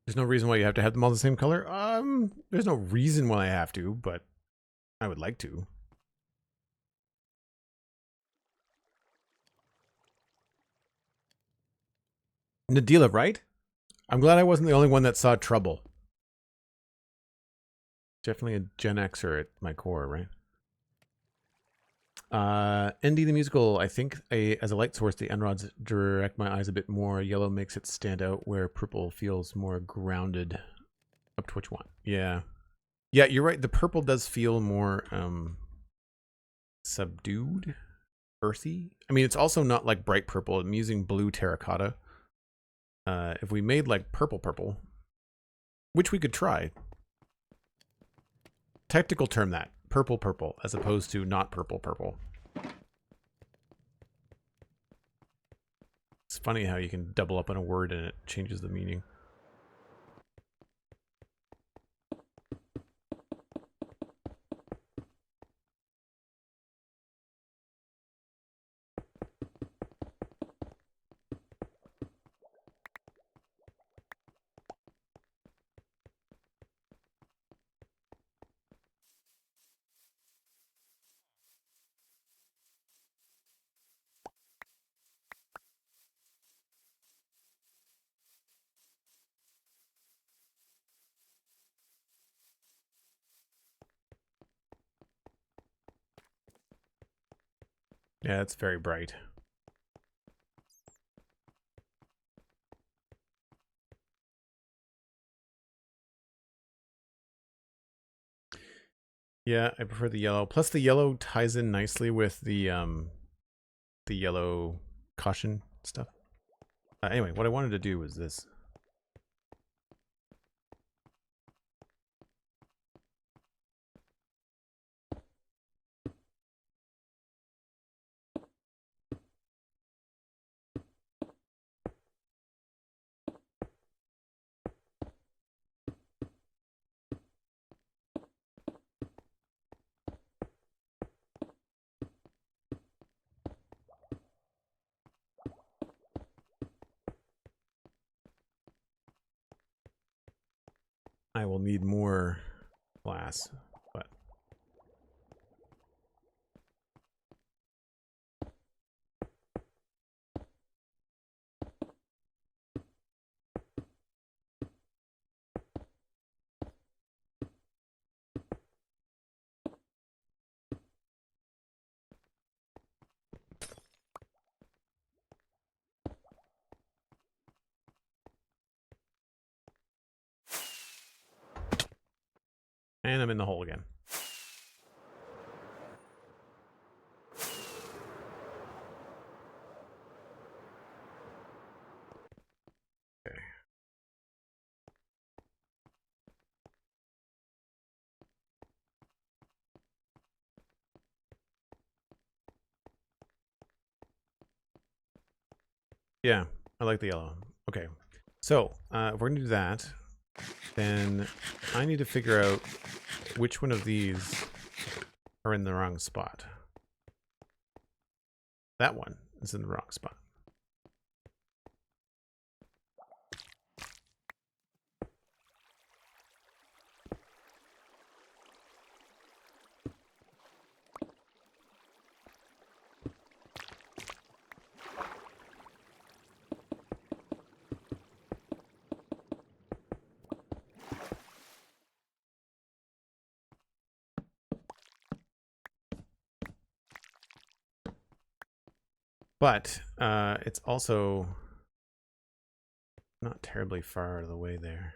There's no reason why you have to have them all the same color. There's no reason why I have to, but I would like to. Nadila, right? I'm glad I wasn't the only one that saw trouble. Definitely a Gen Xer at my core, right? Indy the musical, I think as a light source, the end rods direct my eyes a bit more. Yellow makes it stand out where purple feels more grounded. Up to which one? Yeah. Yeah, you're right. The purple does feel more subdued, earthy. I mean, it's also not like bright purple. I'm using blue terracotta. If we made like purple, which we could try. Technical term that. Purple, as opposed to not purple. It's funny how you can double up on a word and it changes the meaning. Yeah, it's very bright. Yeah, I prefer the yellow. Plus the yellow ties in nicely with the yellow caution stuff. Anyway, what I wanted to do was this. I will need more glass, but and I'm in the hole again. Okay. Yeah, I like the yellow. Okay, so if we're gonna do that, then I need to figure out which one of these are in the wrong spot. That one is in the wrong spot. But it's also not terribly far out of the way there.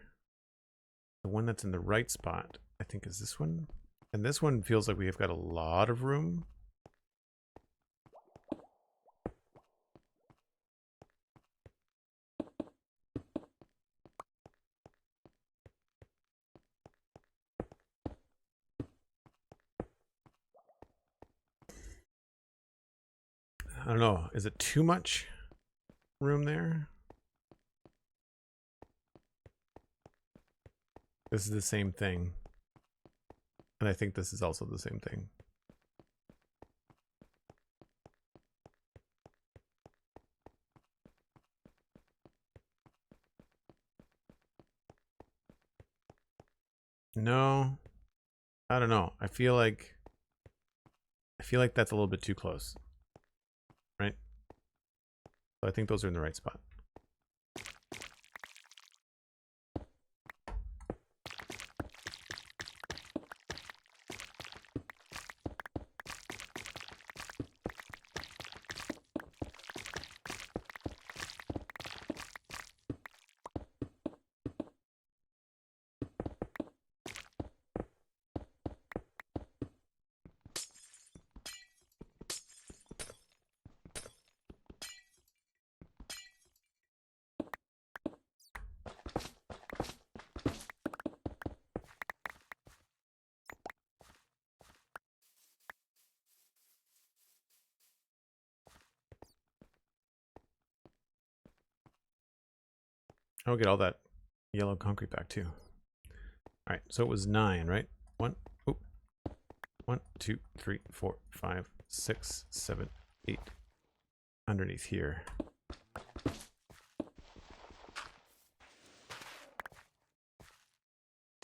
The one that's in the right spot, I think, is this one. And this one feels like we have got a lot of room. I don't know. Is it too much room there? This is the same thing. And I think this is also the same thing. No. I don't know. I feel like that's a little bit too close. Right? So I think those are in the right spot. I'll get all that yellow concrete back too. All right, so it was 9, right? 1, 2, 3, 4, 5, 6, 7, 8. Underneath here.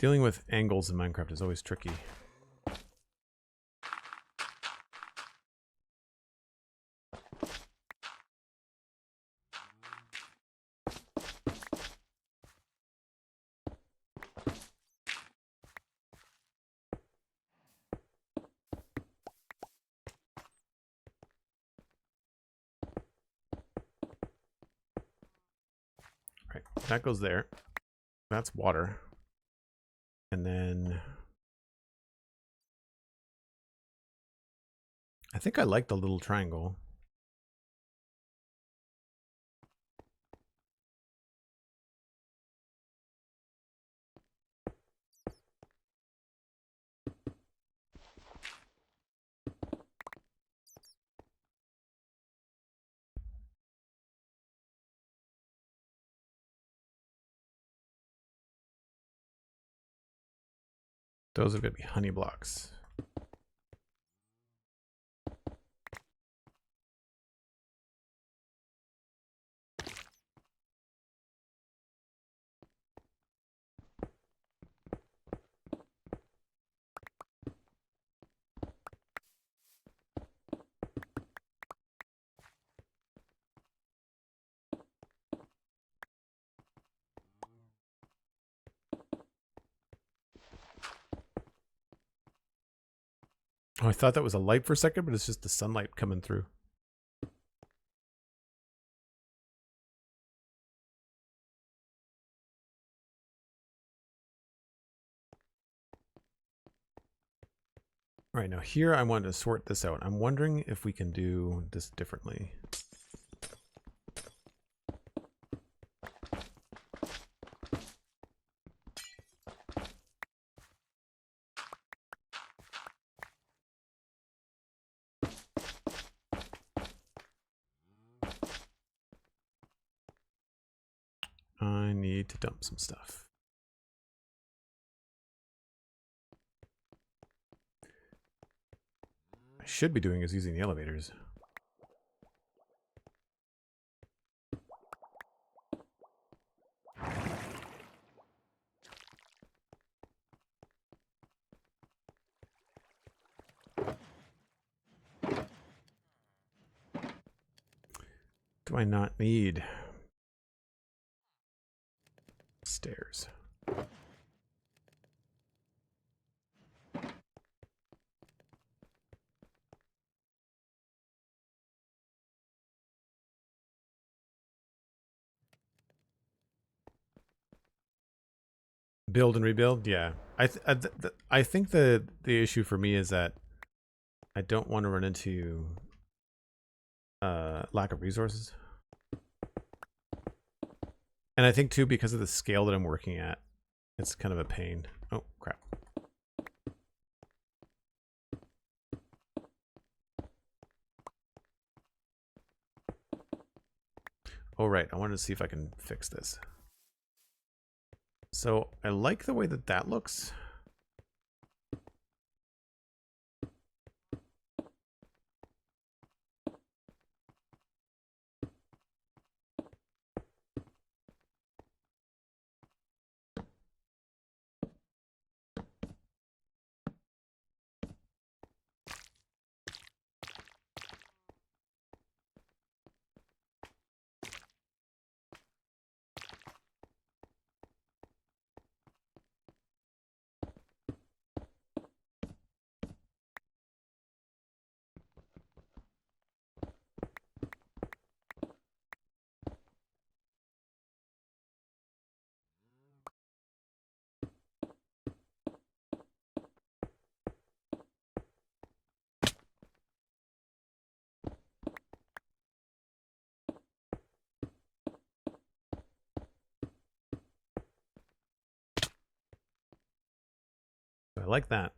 Dealing with angles in Minecraft is always tricky. Right, that goes there. That's water. And then I think I like the little triangle. Those are going to be honey blocks. Oh, I thought that was a light for a second, but it's just the sunlight coming through. All right, now here I wanted to sort this out. I'm wondering if we can do this differently. I need to dump some stuff. I should be doing is using the elevators. Do I not need stairs? Build and rebuild? Yeah. I think the issue for me is that I don't want to run into lack of resources. And I think too, because of the scale that I'm working at, it's kind of a pain. Oh, crap. Oh, right. I wanted to see if I can fix this. So I like the way that that looks. I like that.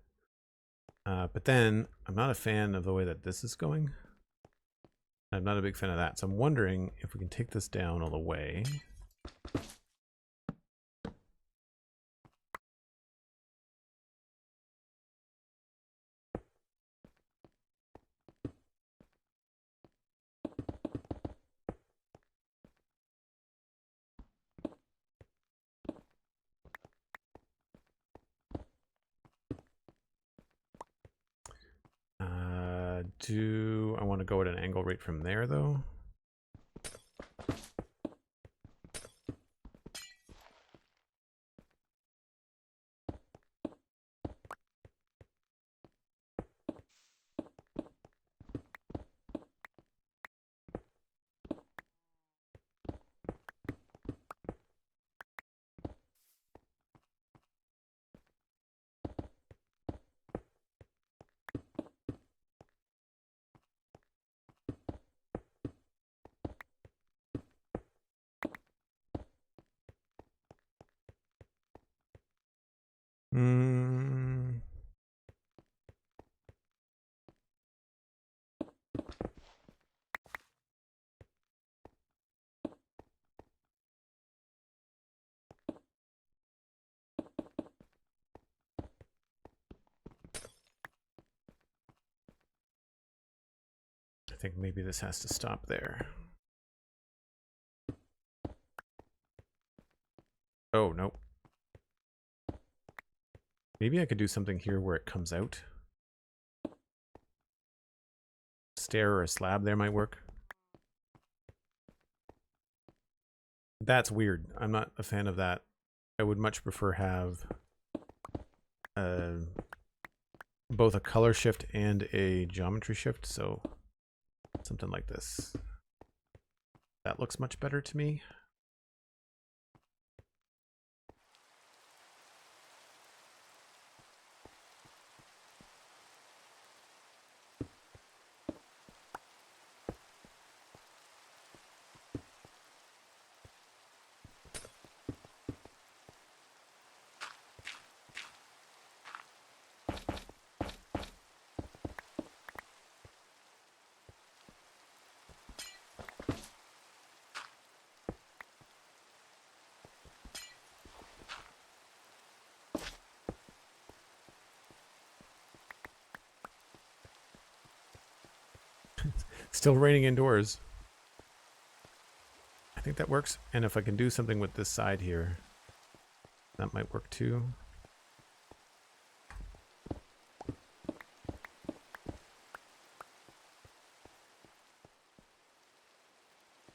But then I'm not a fan of the way that this is going. I'm not a big fan of that. So I'm wondering if we can take this down all the way. Do I want to go at an angle right from there though? Hmm. I think maybe this has to stop there. Oh, nope. Maybe I could do something here where it comes out. Stair or a slab there might work. That's weird. I'm not a fan of that. I would much prefer have both a color shift and a geometry shift, so something like this. That looks much better to me. Still raining indoors. I think that works. And if I can do something with this side here, that might work too.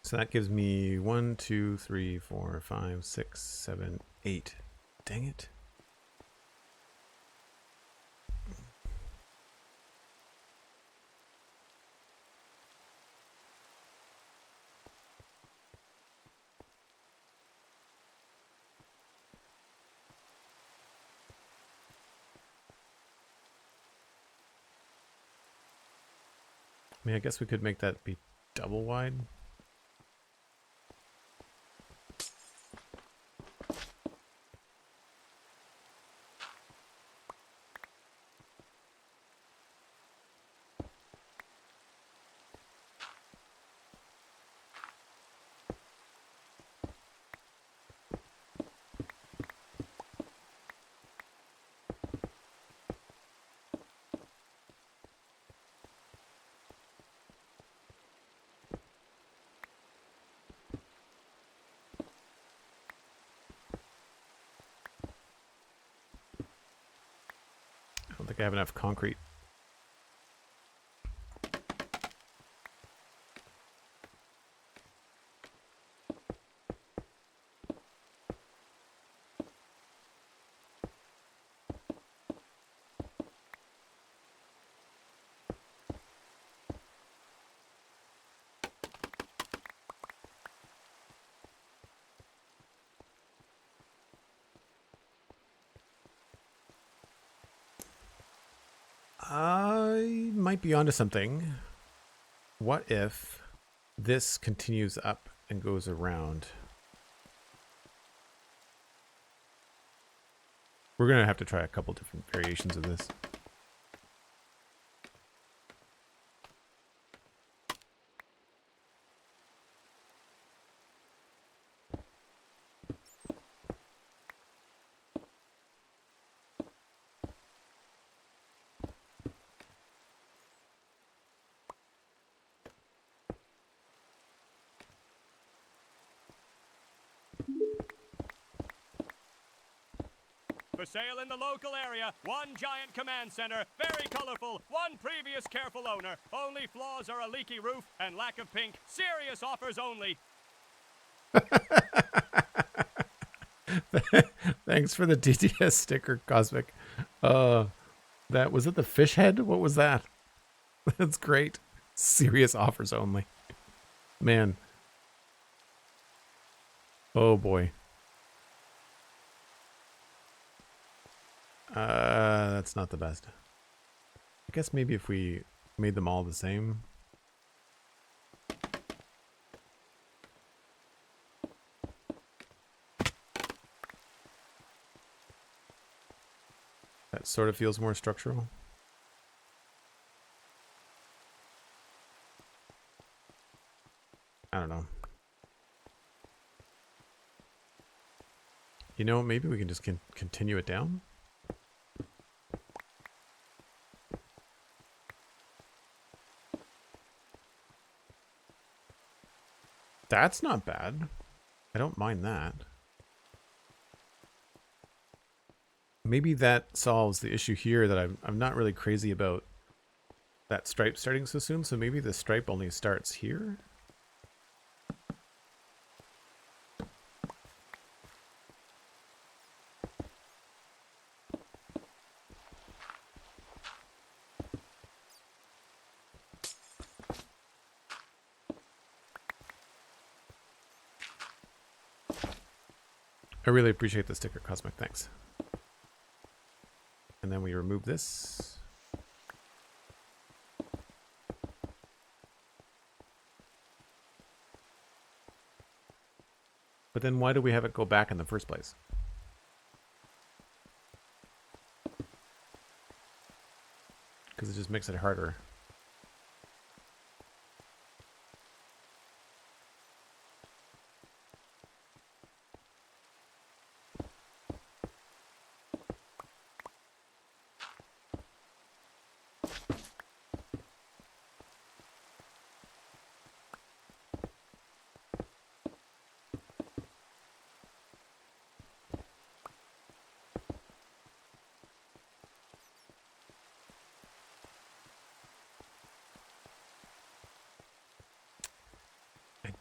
So that gives me 1, 2, 3, 4, 5, 6, 7, 8. Dang it. I mean, I guess we could make that be double wide. I don't think I have enough concrete. I might be onto something. What if this continues up and goes around? We're going to have to try a couple different variations of this. For sale in the local area, one giant command center, very colorful, one previous careful owner. Only flaws are a leaky roof and lack of pink. Serious offers only. Thanks for the DTS sticker, Cosmic. That was it. The fish head? What was that? That's great. Serious offers only. Man. Oh boy. That's not the best. I guess maybe if we made them all the same. That sort of feels more structural. I don't know. You know, maybe we can just continue it down. That's not bad. I don't mind that. Maybe that solves the issue here that I'm not really crazy about that stripe starting so soon, so maybe the stripe only starts here. I really appreciate the sticker, Cosmic. Thanks. And then we remove this. But then why do we have it go back in the first place? Because it just makes it harder.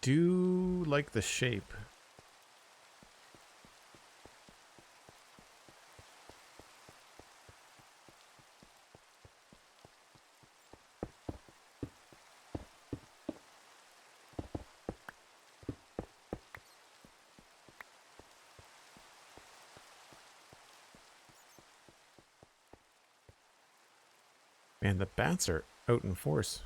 do like the shape. Man, the bats are out in force.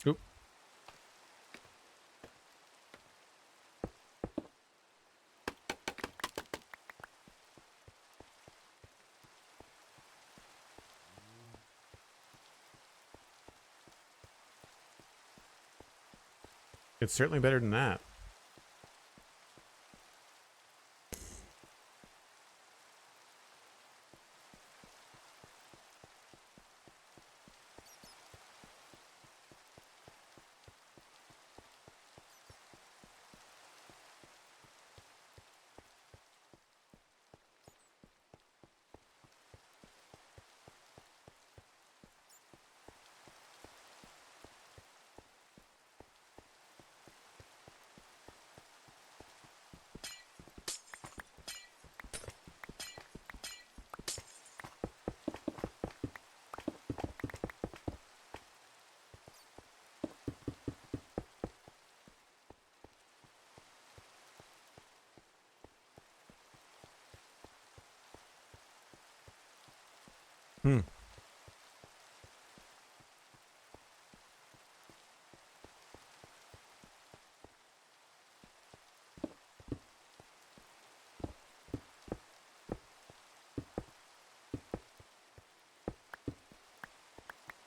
Oop. It's certainly better than that. Hmm.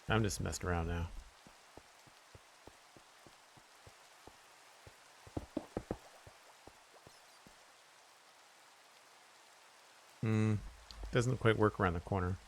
I'm just messing around now. Doesn't quite work around the corner.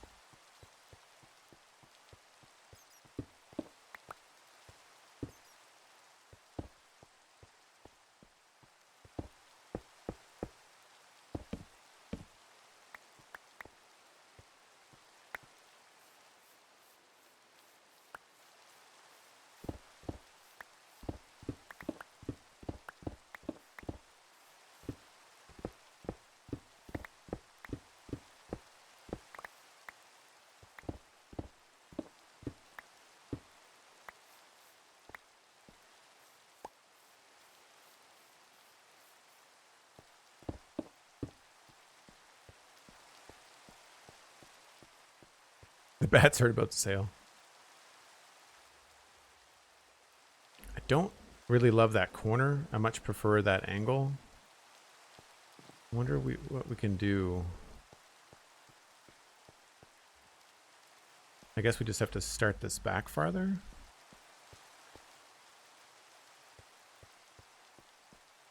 The bats are about to sail. I don't really love that corner. I much prefer that angle. I wonder what we can do. I guess we just have to start this back farther.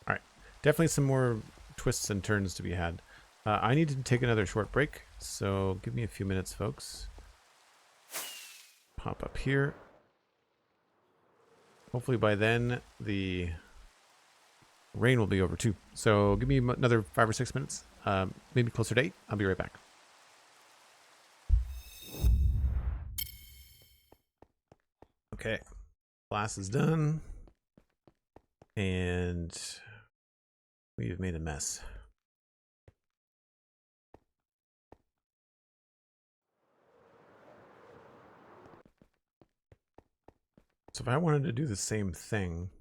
All right, definitely some more twists and turns to be had. I need to take another short break, so give me a few minutes, folks. Pop up here. Hopefully by then the rain will be over too. So give me another 5 or 6 minutes, maybe closer to 8. I'll be right back. Okay, class is done, and we've made a mess. So if I wanted to do the same thing,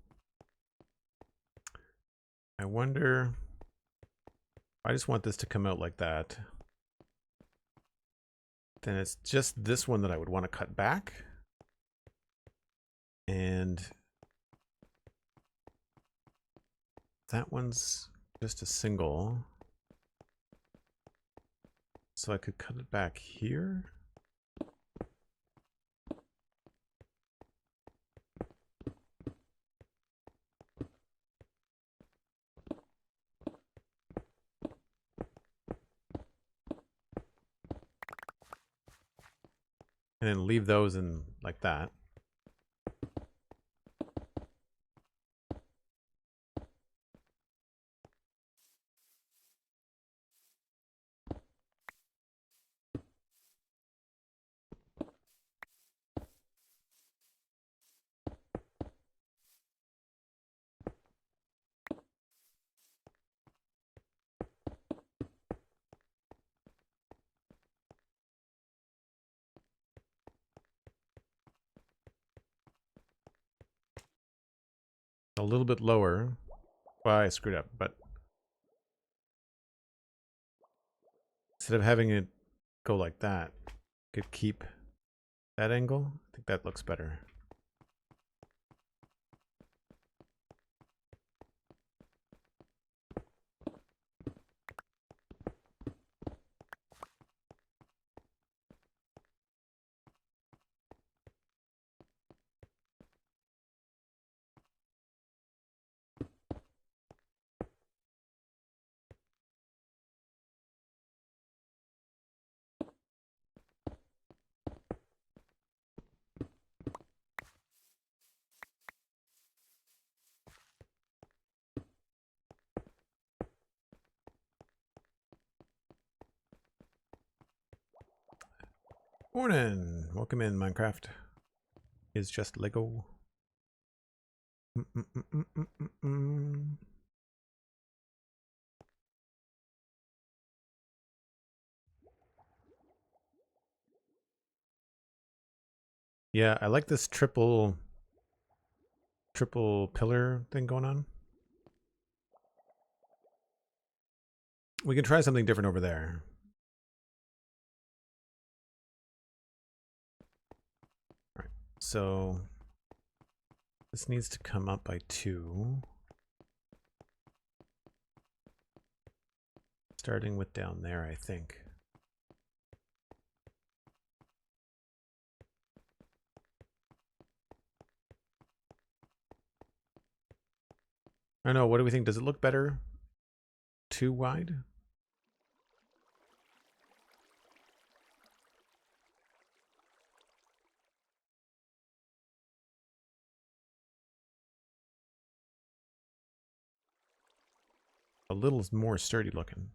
I wonder, I just want this to come out like that. Then it's just this one that I would want to cut back. And that one's just a single. So I could cut it back here. and then leave those in like that. A little bit lower. Well, I screwed up, but instead of having it go like that, I could keep that angle. I think that looks better. Morning! Welcome in, Minecraft. Is just Lego. Yeah, I like this triple pillar thing going on. We can try something different over there. All right, so this needs to come up by 2. Starting with down there, I think. I don't know, what do we think? Does it look better? Too wide? A little more sturdy looking.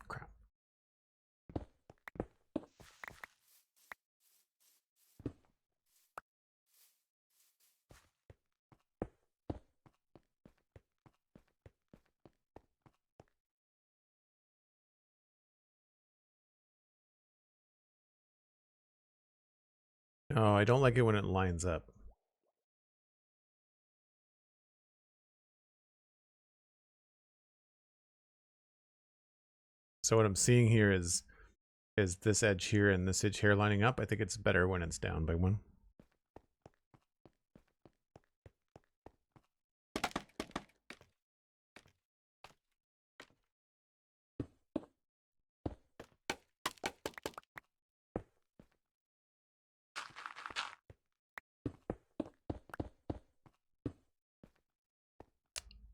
Crap. Oh, I don't like it when it lines up. So what I'm seeing here is this edge here and this edge here lining up. I think it's better when it's down by 1.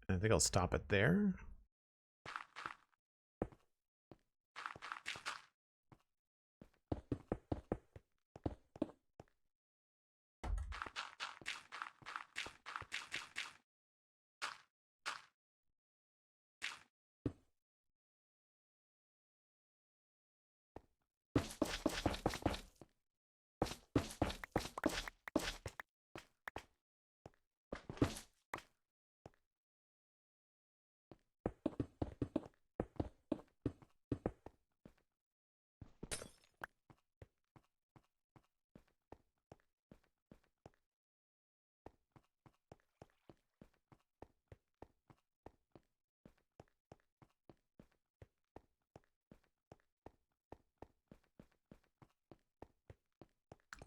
I think I'll stop it there.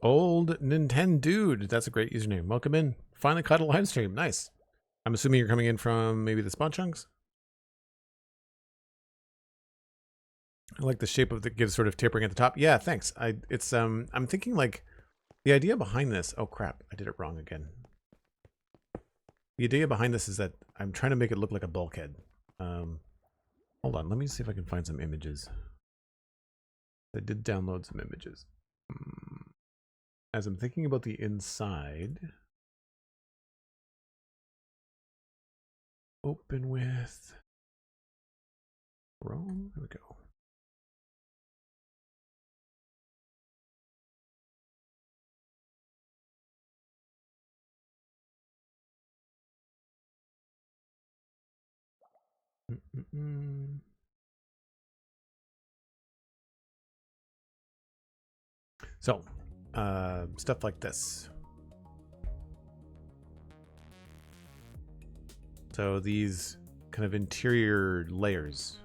Old Nintendo Dude. That's a great username. Welcome in. Finally caught a live stream. Nice. I'm assuming you're coming in from maybe the spawn chunks. I like the shape of the gives sort of tapering at the top. Yeah, thanks. I'm thinking like the idea behind this. Oh crap, I did it wrong again. The idea behind this is that I'm trying to make it look like a bulkhead. Hold on, let me see if I can find some images. I did download some images. As I'm thinking about the inside, open with Chrome. There we go. So, stuff like this. So these kind of interior layers.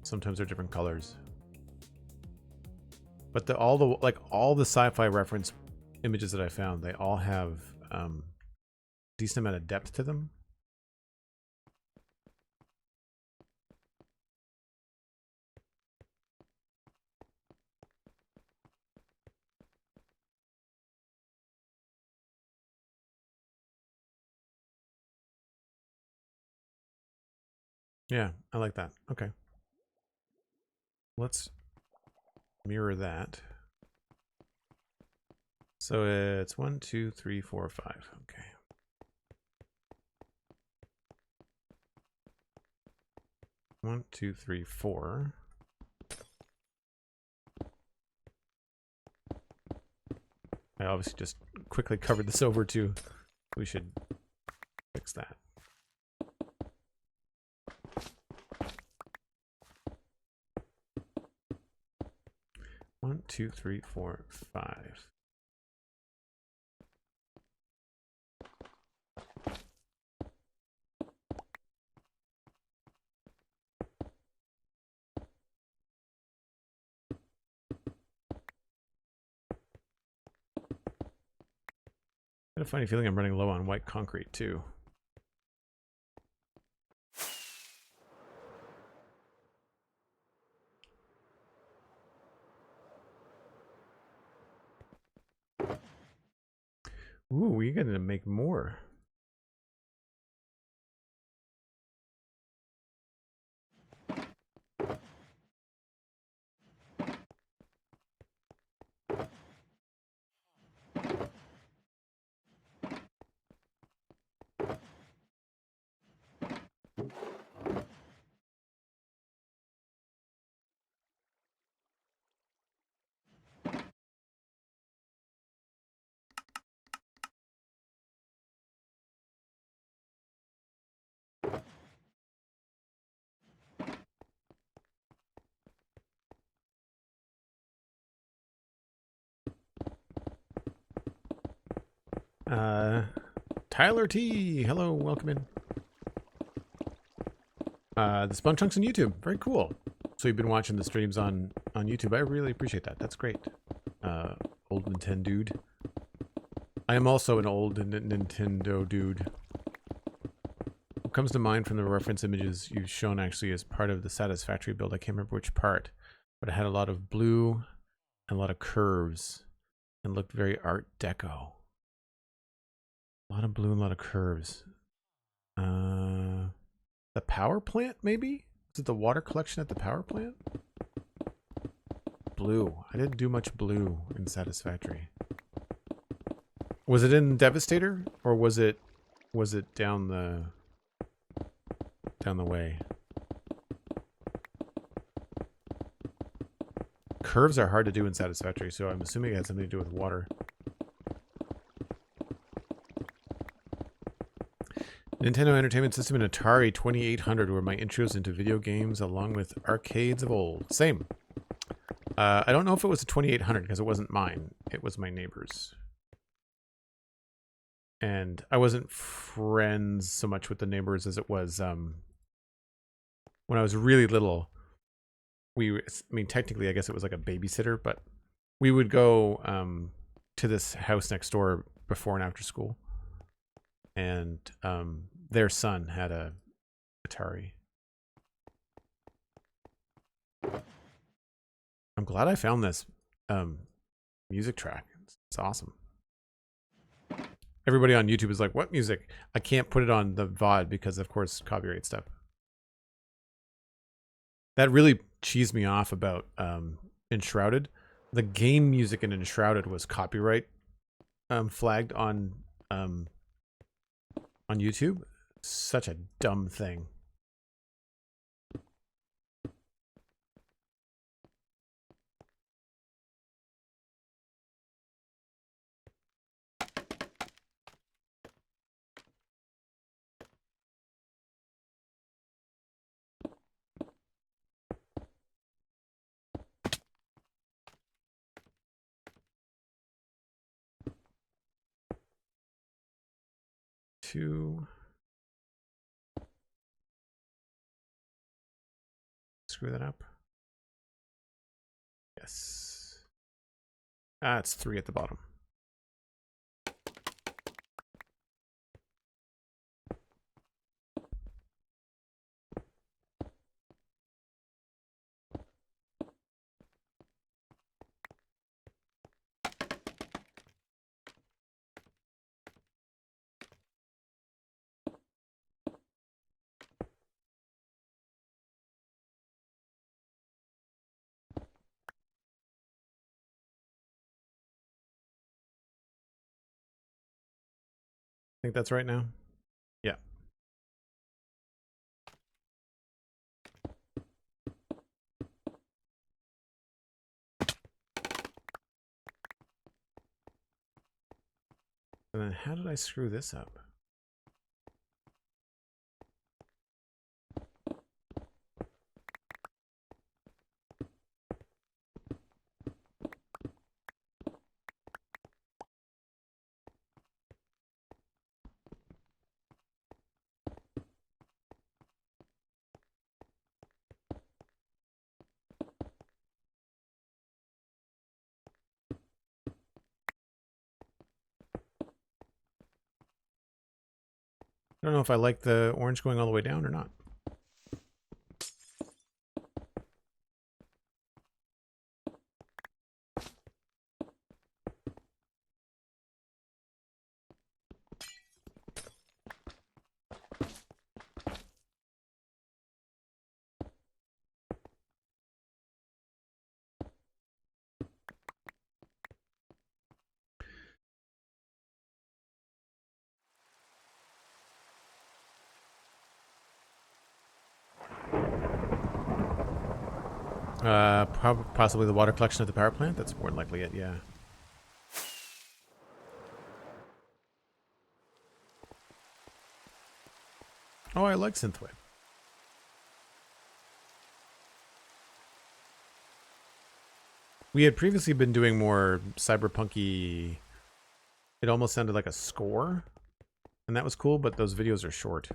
Sometimes they're different colors. But all the sci-fi reference images that I found, they all have decent amount of depth to them. Yeah, I like that. Okay. Let's mirror that. So it's 1, 2, 3, 4, 5. Okay. One, two, three, four. I obviously just quickly covered this over too. We should fix that. One, two, three, four, 5. I have a funny feeling I'm running low on white concrete too. Ooh, we're gonna make more. Tyler T, hello, welcome in. The Spun Chunks on YouTube, very cool. So you've been watching the streams on YouTube. I really appreciate that. That's great. Old Nintendo dude. I am also an old Nintendo dude. What comes to mind from the reference images you've shown actually as part of the Satisfactory build? I can't remember which part, but it had a lot of blue and a lot of curves and looked very Art Deco. A lot of blue and a lot of curves. The power plant, maybe? Is it the water collection at the power plant? Blue. I didn't do much blue in Satisfactory. Was it in Devastator, or was it down the way? Curves are hard to do in Satisfactory, so I'm assuming it had something to do with water. Nintendo Entertainment System and Atari 2800 were my intros into video games along with arcades of old. Same. I don't know if it was a 2800 because it wasn't mine. It was my neighbor's. And I wasn't friends so much with the neighbors as it was when I was really little. I mean, technically, I guess it was like a babysitter, but we would go to this house next door before and after school, and their son had a Atari. I'm glad I found this music track. It's awesome. Everybody on YouTube is like, "What music?" I can't put it on the VOD because, of course, copyright stuff. That really cheesed me off about Enshrouded. The game music in Enshrouded was copyright flagged on YouTube. Such a dumb thing. Screw that up. Yes. It's 3 at the bottom. I think that's right now. Yeah. And then how did I screw this up? I don't know if I like the orange going all the way down or not. Possibly the water collection at the power plant. That's more than likely it, yeah. Oh, I like synthwave. We had previously been doing more cyberpunky. It almost sounded like a score, and that was cool, but those videos are short.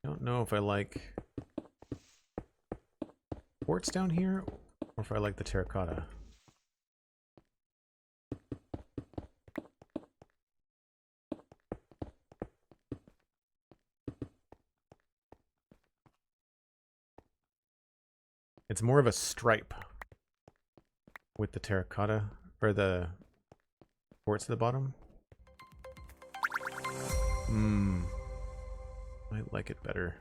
I don't know if I like quartz down here or if I like the terracotta. It's more of a stripe with the terracotta or the quartz at the bottom. Might like it better.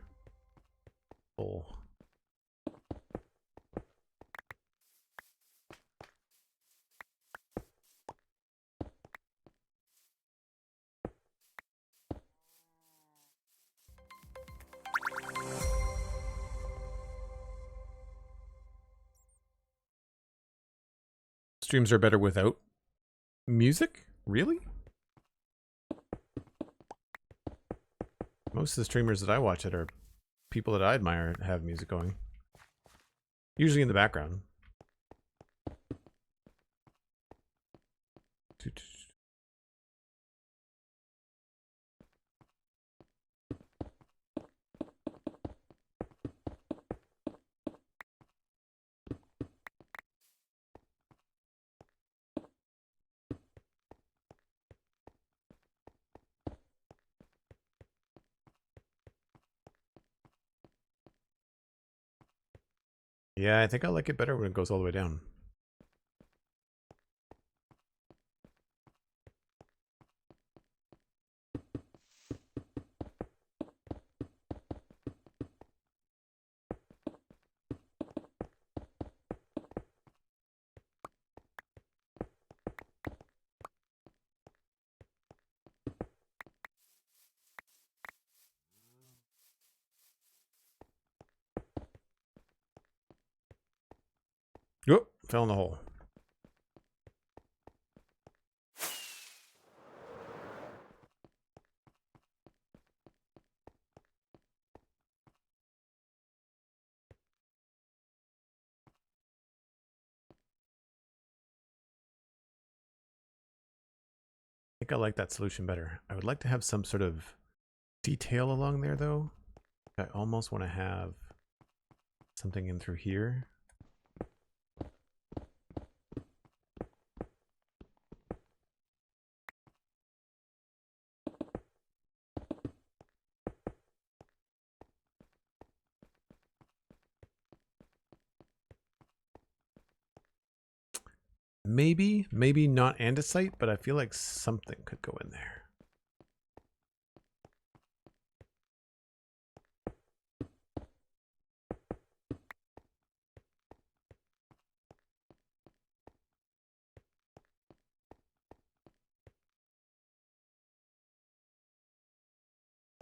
Full. Streams are better without music? Really? Most of the streamers that I watch that are people that I admire have music going. Usually in the background. Yeah, I think I like it better when it goes all the way down. Oh, fell in the hole. I think I like that solution better. I would like to have some sort of detail along there, though. I almost want to have something in through here. Maybe not andesite, but I feel like something could go in there.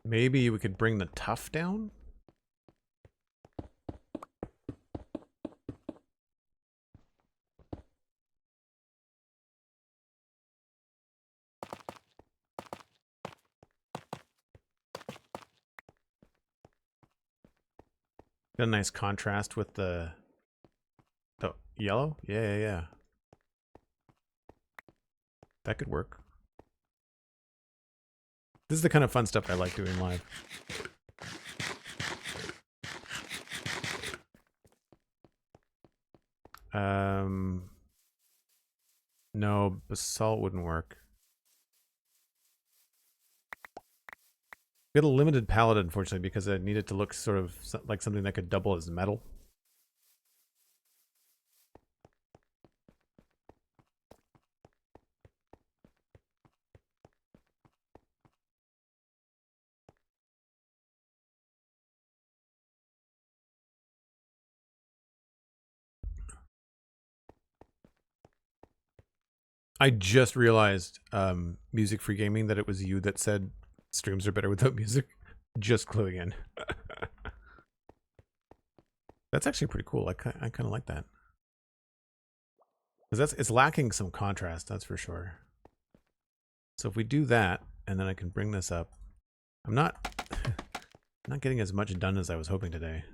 Maybe we could bring the tuff down? Got a nice contrast with the yellow? Yeah. That could work. This is the kind of fun stuff I like doing live. No, basalt wouldn't work. We had a limited palette, unfortunately, because I needed to look sort of like something that could double as metal. I just realized, Music Free Gaming, that it was you that said streams are better without music. Just cluing in. That's actually pretty cool. I kind of like that. Because it's lacking some contrast, that's for sure. So if we do that, and then I can bring this up. I'm not getting as much done as I was hoping today.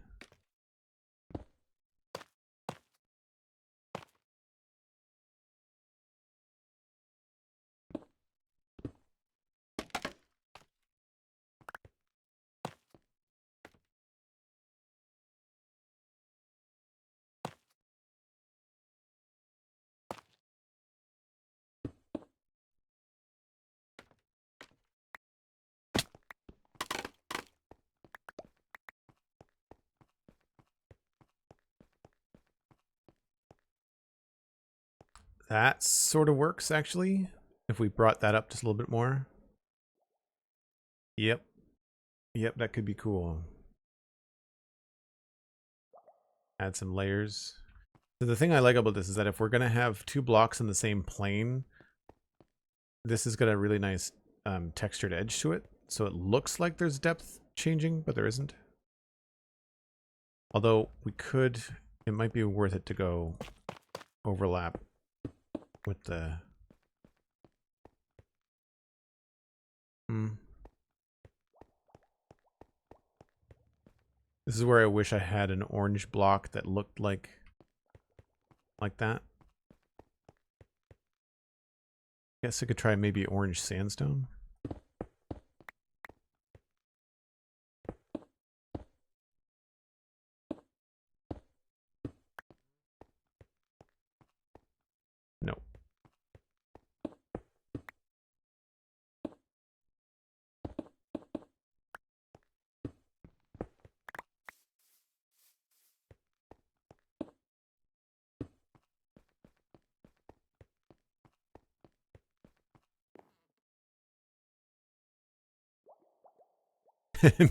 That sort of works, actually, if we brought that up just a little bit more. Yep, that could be cool. Add some layers. So the thing I like about this is that if we're going to have two blocks in the same plane, this has got a really nice textured edge to it. So it looks like there's depth changing, but there isn't. Although we could, it might be worth it to go overlap with the... This is where I wish I had an orange block that looked like that. Guess I could try maybe orange sandstone. No.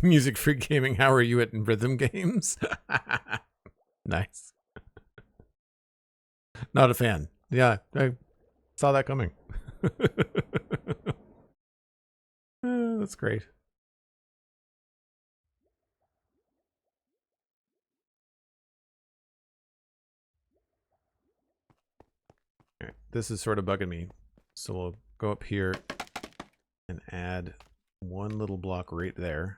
Music Freak Gaming, how are you at rhythm games? Nice. Not a fan. Yeah, I saw that coming. That's great. All right, this is sort of bugging me. So we'll go up here and add one little block right there.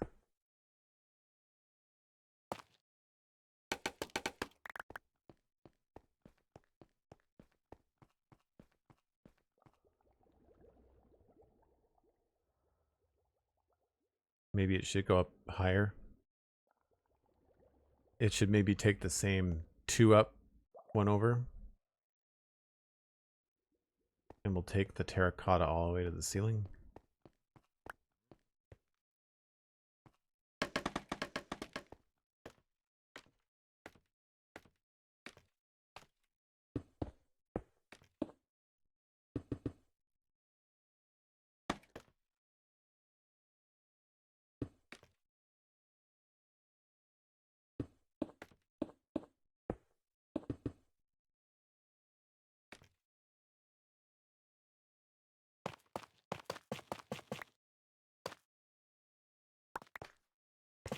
Maybe it should go up higher. It should maybe take the same 2 up, 1 over. And we'll take the terracotta all the way to the ceiling.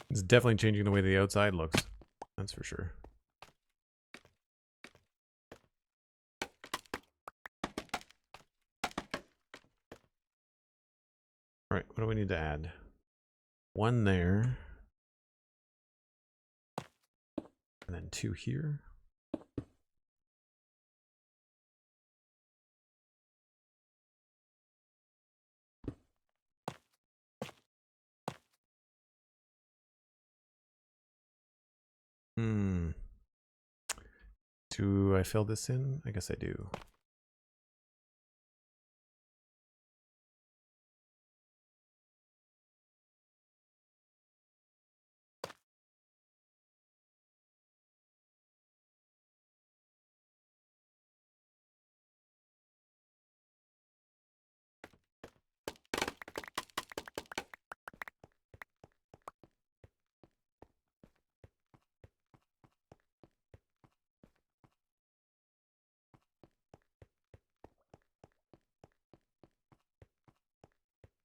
It's definitely changing the way the outside looks. That's for sure. All right, what do we need to add? 1 there. And then 2 here. Do I fill this in? I guess I do.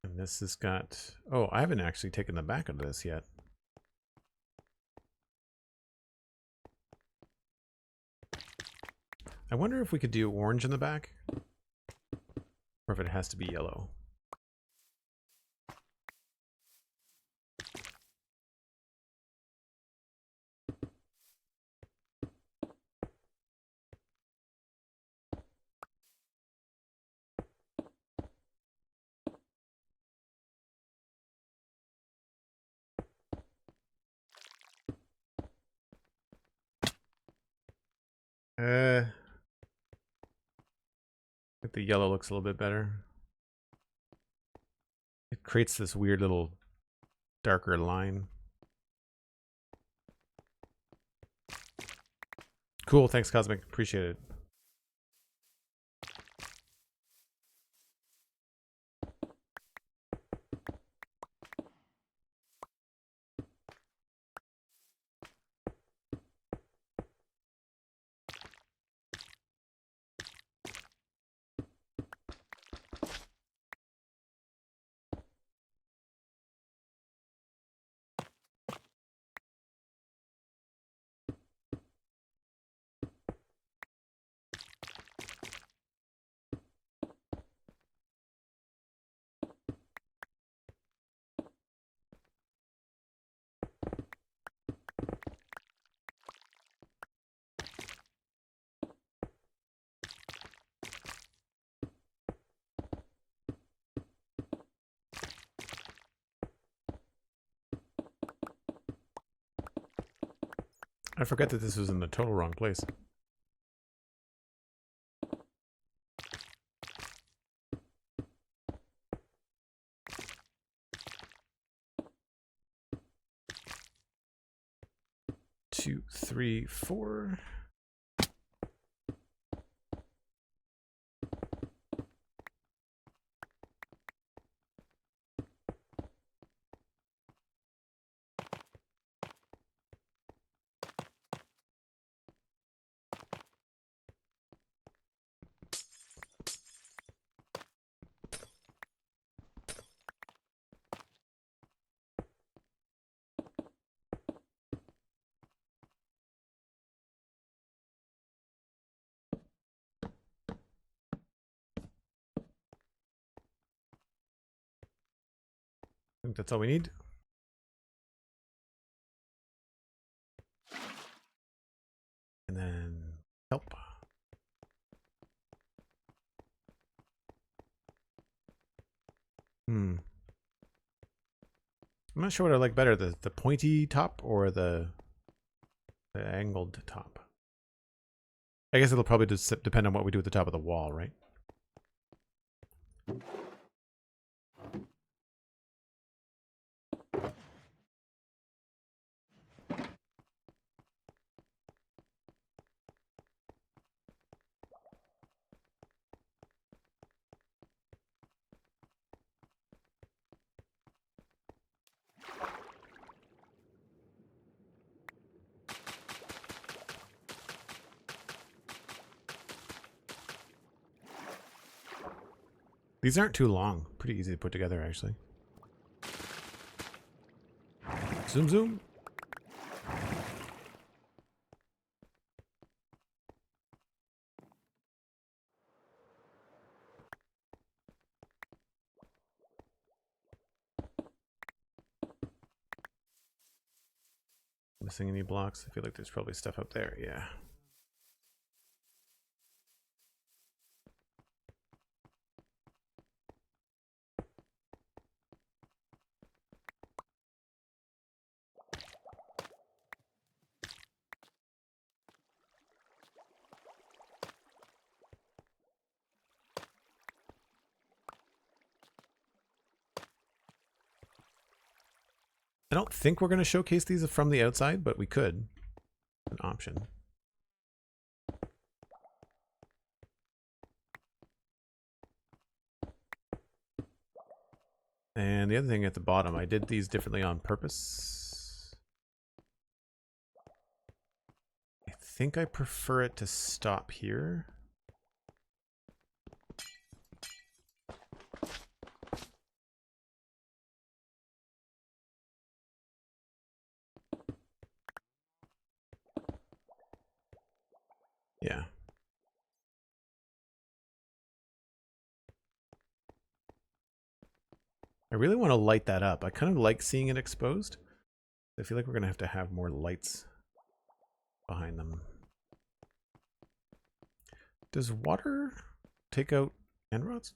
And this has got... Oh, I haven't actually taken the back of this yet. I wonder if we could do orange in the back, or if it has to be yellow. I think the yellow looks a little bit better. It creates this weird little darker line. Cool, thanks Cosmic, appreciate it. I forget that this was in the total wrong place. Two, three, four. I think that's all we need. And then help. I'm not sure what I like better, the pointy top or the angled top. I guess it'll probably just depend on what we do at the top of the wall, right? These aren't too long. Pretty easy to put together, actually. Zoom, zoom. Missing any blocks? I feel like there's probably stuff up there. Yeah. I don't think we're going to showcase these from the outside, but we could. An option. And the other thing at the bottom, I did these differently on purpose. I think I prefer it to stop here. Yeah. I really want to light that up. I kind of like seeing it exposed. I feel like we're going to have more lights behind them. Does water take out end rods?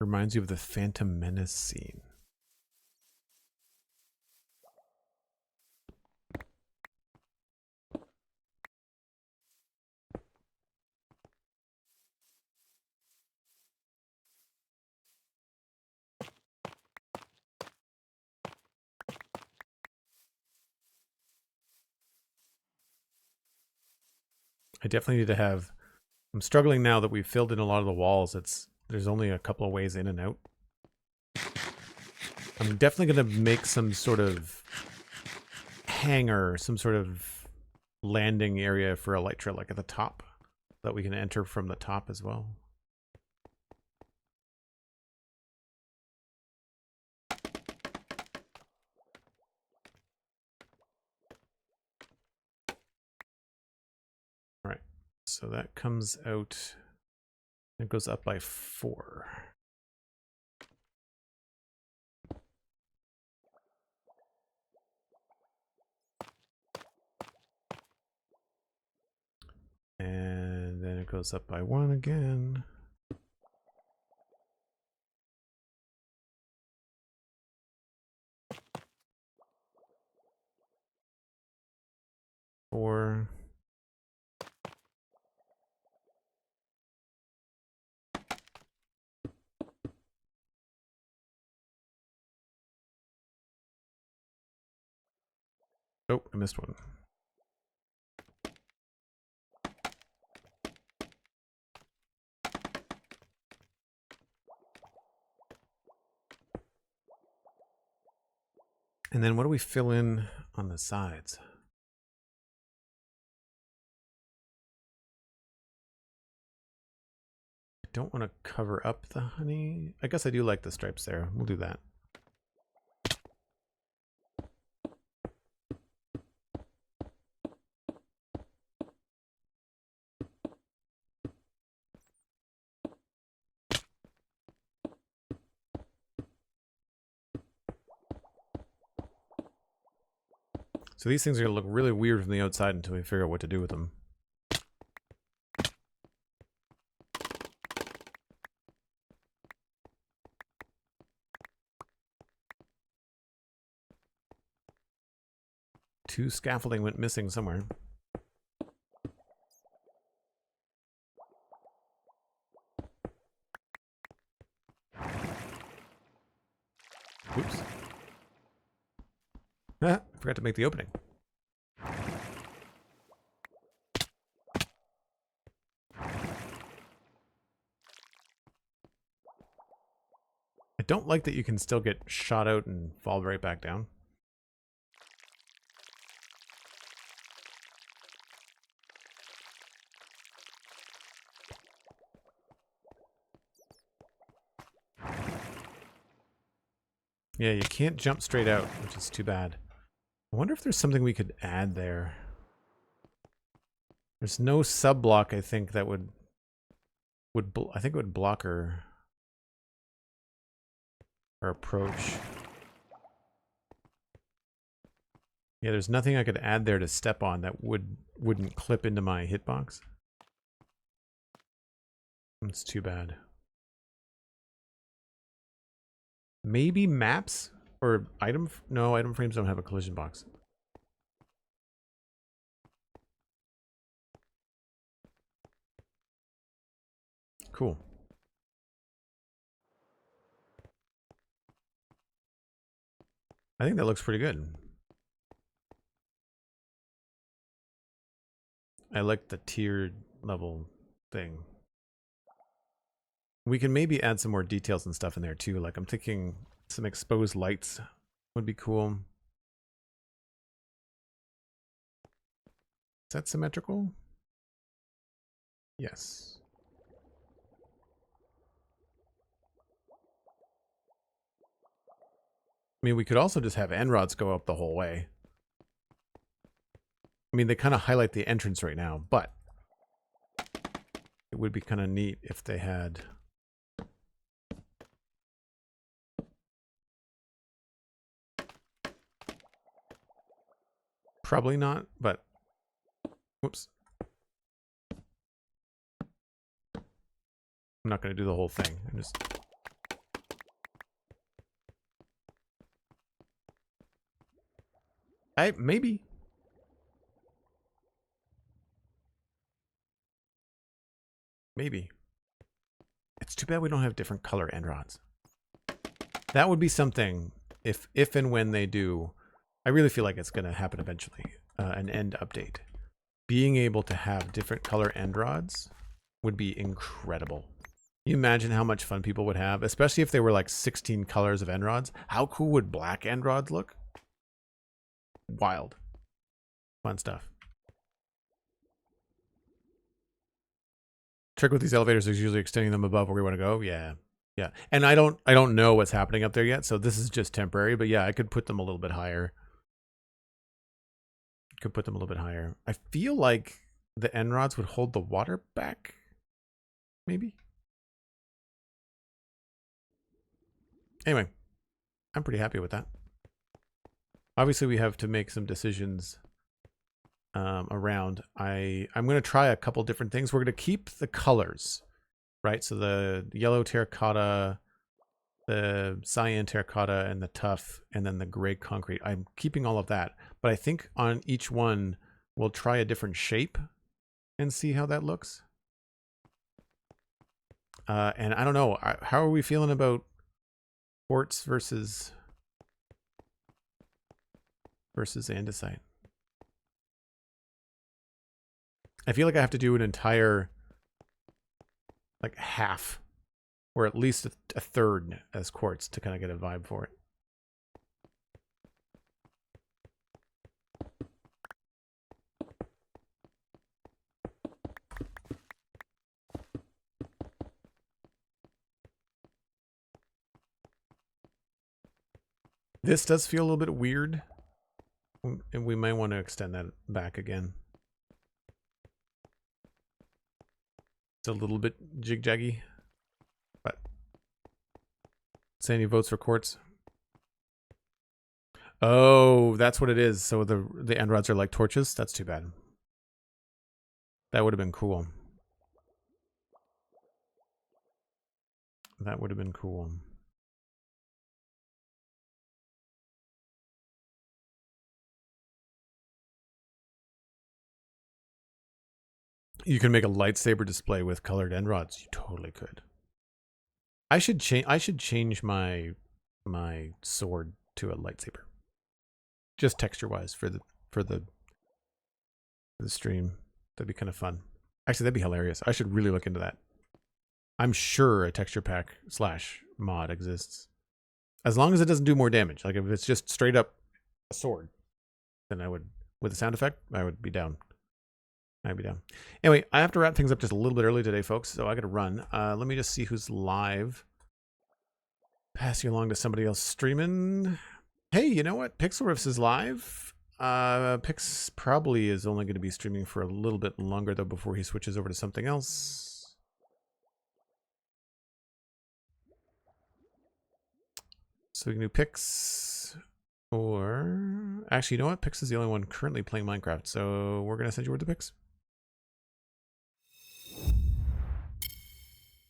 Reminds you of the Phantom Menace scene. I definitely need to have... I'm struggling now that we've filled in a lot of the walls. There's only a couple of ways in and out. I'm definitely going to make some sort of hangar, some sort of landing area for Elytra, like at the top. that we can enter from the top as well. All right, so that comes out, it goes up by 4. And then it goes up by 1 again. Four. Oh, I missed one. And then what do we fill in on the sides? I don't want to cover up the honey. I guess I do like the stripes there. We'll do that. So these things are going to look really weird from the outside until we figure out what to do with them. Two scaffolding went missing somewhere. Oops. Ah, I forgot to make the opening. I don't like that you can still get shot out and fall right back down. Yeah, you can't jump straight out, which is too bad. I wonder if there's something we could add there. There's no sub block, I think, that would I think it would block our approach. Yeah, there's nothing I could add there to step on that wouldn't clip into my hitbox. That's too bad. Maybe maps or no, item frames don't have a collision box. Cool. I think that looks pretty good. I like the tiered level thing. We can maybe add some more details and stuff in there too. Like I'm thinking some exposed lights would be cool. Is that symmetrical? Yes. I mean, we could also just have end rods go up the whole way. I mean, they kind of highlight the entrance right now, but it would be kind of neat if they had... Probably not, but... Whoops. I'm not going to do the whole thing. I'm just... Maybe. Maybe. It's too bad we don't have different color end rods. That would be something, if and when they do, I really feel like it's going to happen eventually, an end update. Being able to have different color end rods would be incredible. Can you imagine how much fun people would have, especially if they were like 16 colors of end rods? How cool would black end rods look? Wild. Fun stuff. trick with these elevators is usually extending them above where we want to go. Yeah. Yeah. And I don't know what's happening up there yet, so this is just temporary, but yeah, I could put them a little bit higher. I feel like the end rods would hold the water back. Maybe. Anyway, I'm pretty happy with that. Obviously, we have to make some decisions around. I'm going to try a couple different things. We're going to keep the colors, right? So the yellow terracotta, the cyan terracotta, and the tuff, and then the gray concrete. I'm keeping all of that. But I think on each one, we'll try a different shape and see how that looks. And I don't know. How are we feeling about quartz versus andesite? I feel like I have to do an entire, like, half, or at least a third as quartz to kind of get a vibe for it. This does feel a little bit weird, and we might want to extend that back again. It's a little bit jig-jaggy, but Sandy votes for quartz. Oh, that's what it is. So the end rods are like torches. That's too bad. That would have been cool. That would have been cool. You can make a lightsaber display with colored end rods. You totally could. I should change my sword to a lightsaber. Just texture-wise for the stream. That'd be kind of fun. Actually, that'd be hilarious. I should really look into that. I'm sure a texture pack / mod exists. As long as it doesn't do more damage. Like if it's just straight up a sword, then I would, with a sound effect, I would be down. I'd be down. Anyway, I have to wrap things up just a little bit early today, folks, so I got to run. Let me just see who's live. Pass you along to somebody else streaming. Hey, you know what? Pixelriffs is live. Pix probably is only going to be streaming for a little bit longer, though, before he switches over to something else. So we can do Pix, or... Actually, you know what? Pix is the only one currently playing Minecraft, so we're going to send you over to Pix.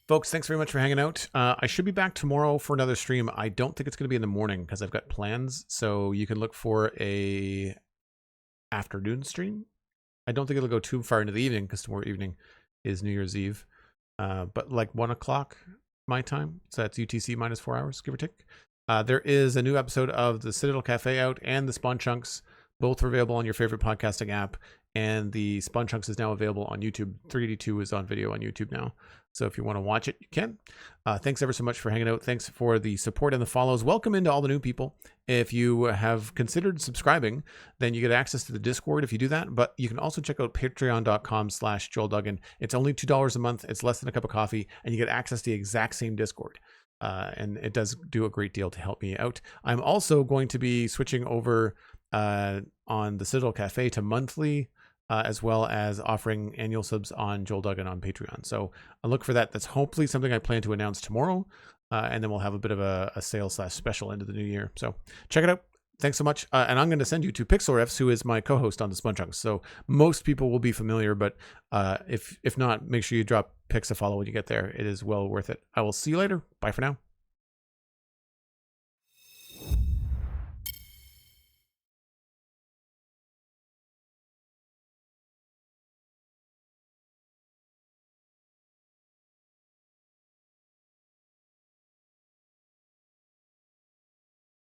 Folks, thanks very much for hanging out. I should be back tomorrow for another stream. I don't think it's going to be in the morning because I've got plans. So you can look for a afternoon stream. I don't think it'll go too far into the evening because tomorrow evening is New Year's Eve. But like 1 o'clock my time. So that's UTC minus 4 hours, give or take. There is a new episode of the Citadel Cafe out and the Spawn Chunks. Both are available on your favorite podcasting app. And the Spawn Chunks is now available on YouTube. 3D2 is on video on YouTube now. So if you want to watch it, you can. Thanks ever so much for hanging out. Thanks for the support and the follows. Welcome into all the new people. If you have considered subscribing, then you get access to the Discord if you do that. But you can also check out patreon.com/JoelDuggan. It's only $2 a month. It's less than a cup of coffee. And you get access to the exact same Discord. And it does do a great deal to help me out. I'm also going to be switching over on the Citadel Cafe to monthly, as well as offering annual subs on Joel Duggan on Patreon. So I look for that. That's hopefully something I plan to announce tomorrow. And then we'll have a bit of a sale / special into the new year. So check it out. Thanks so much. And I'm going to send you to Pixelriffs, who is my co-host on the Spawn Chunks. So most people will be familiar, but if not, make sure you drop Pix a follow when you get there. It is well worth it. I will see you later. Bye for now.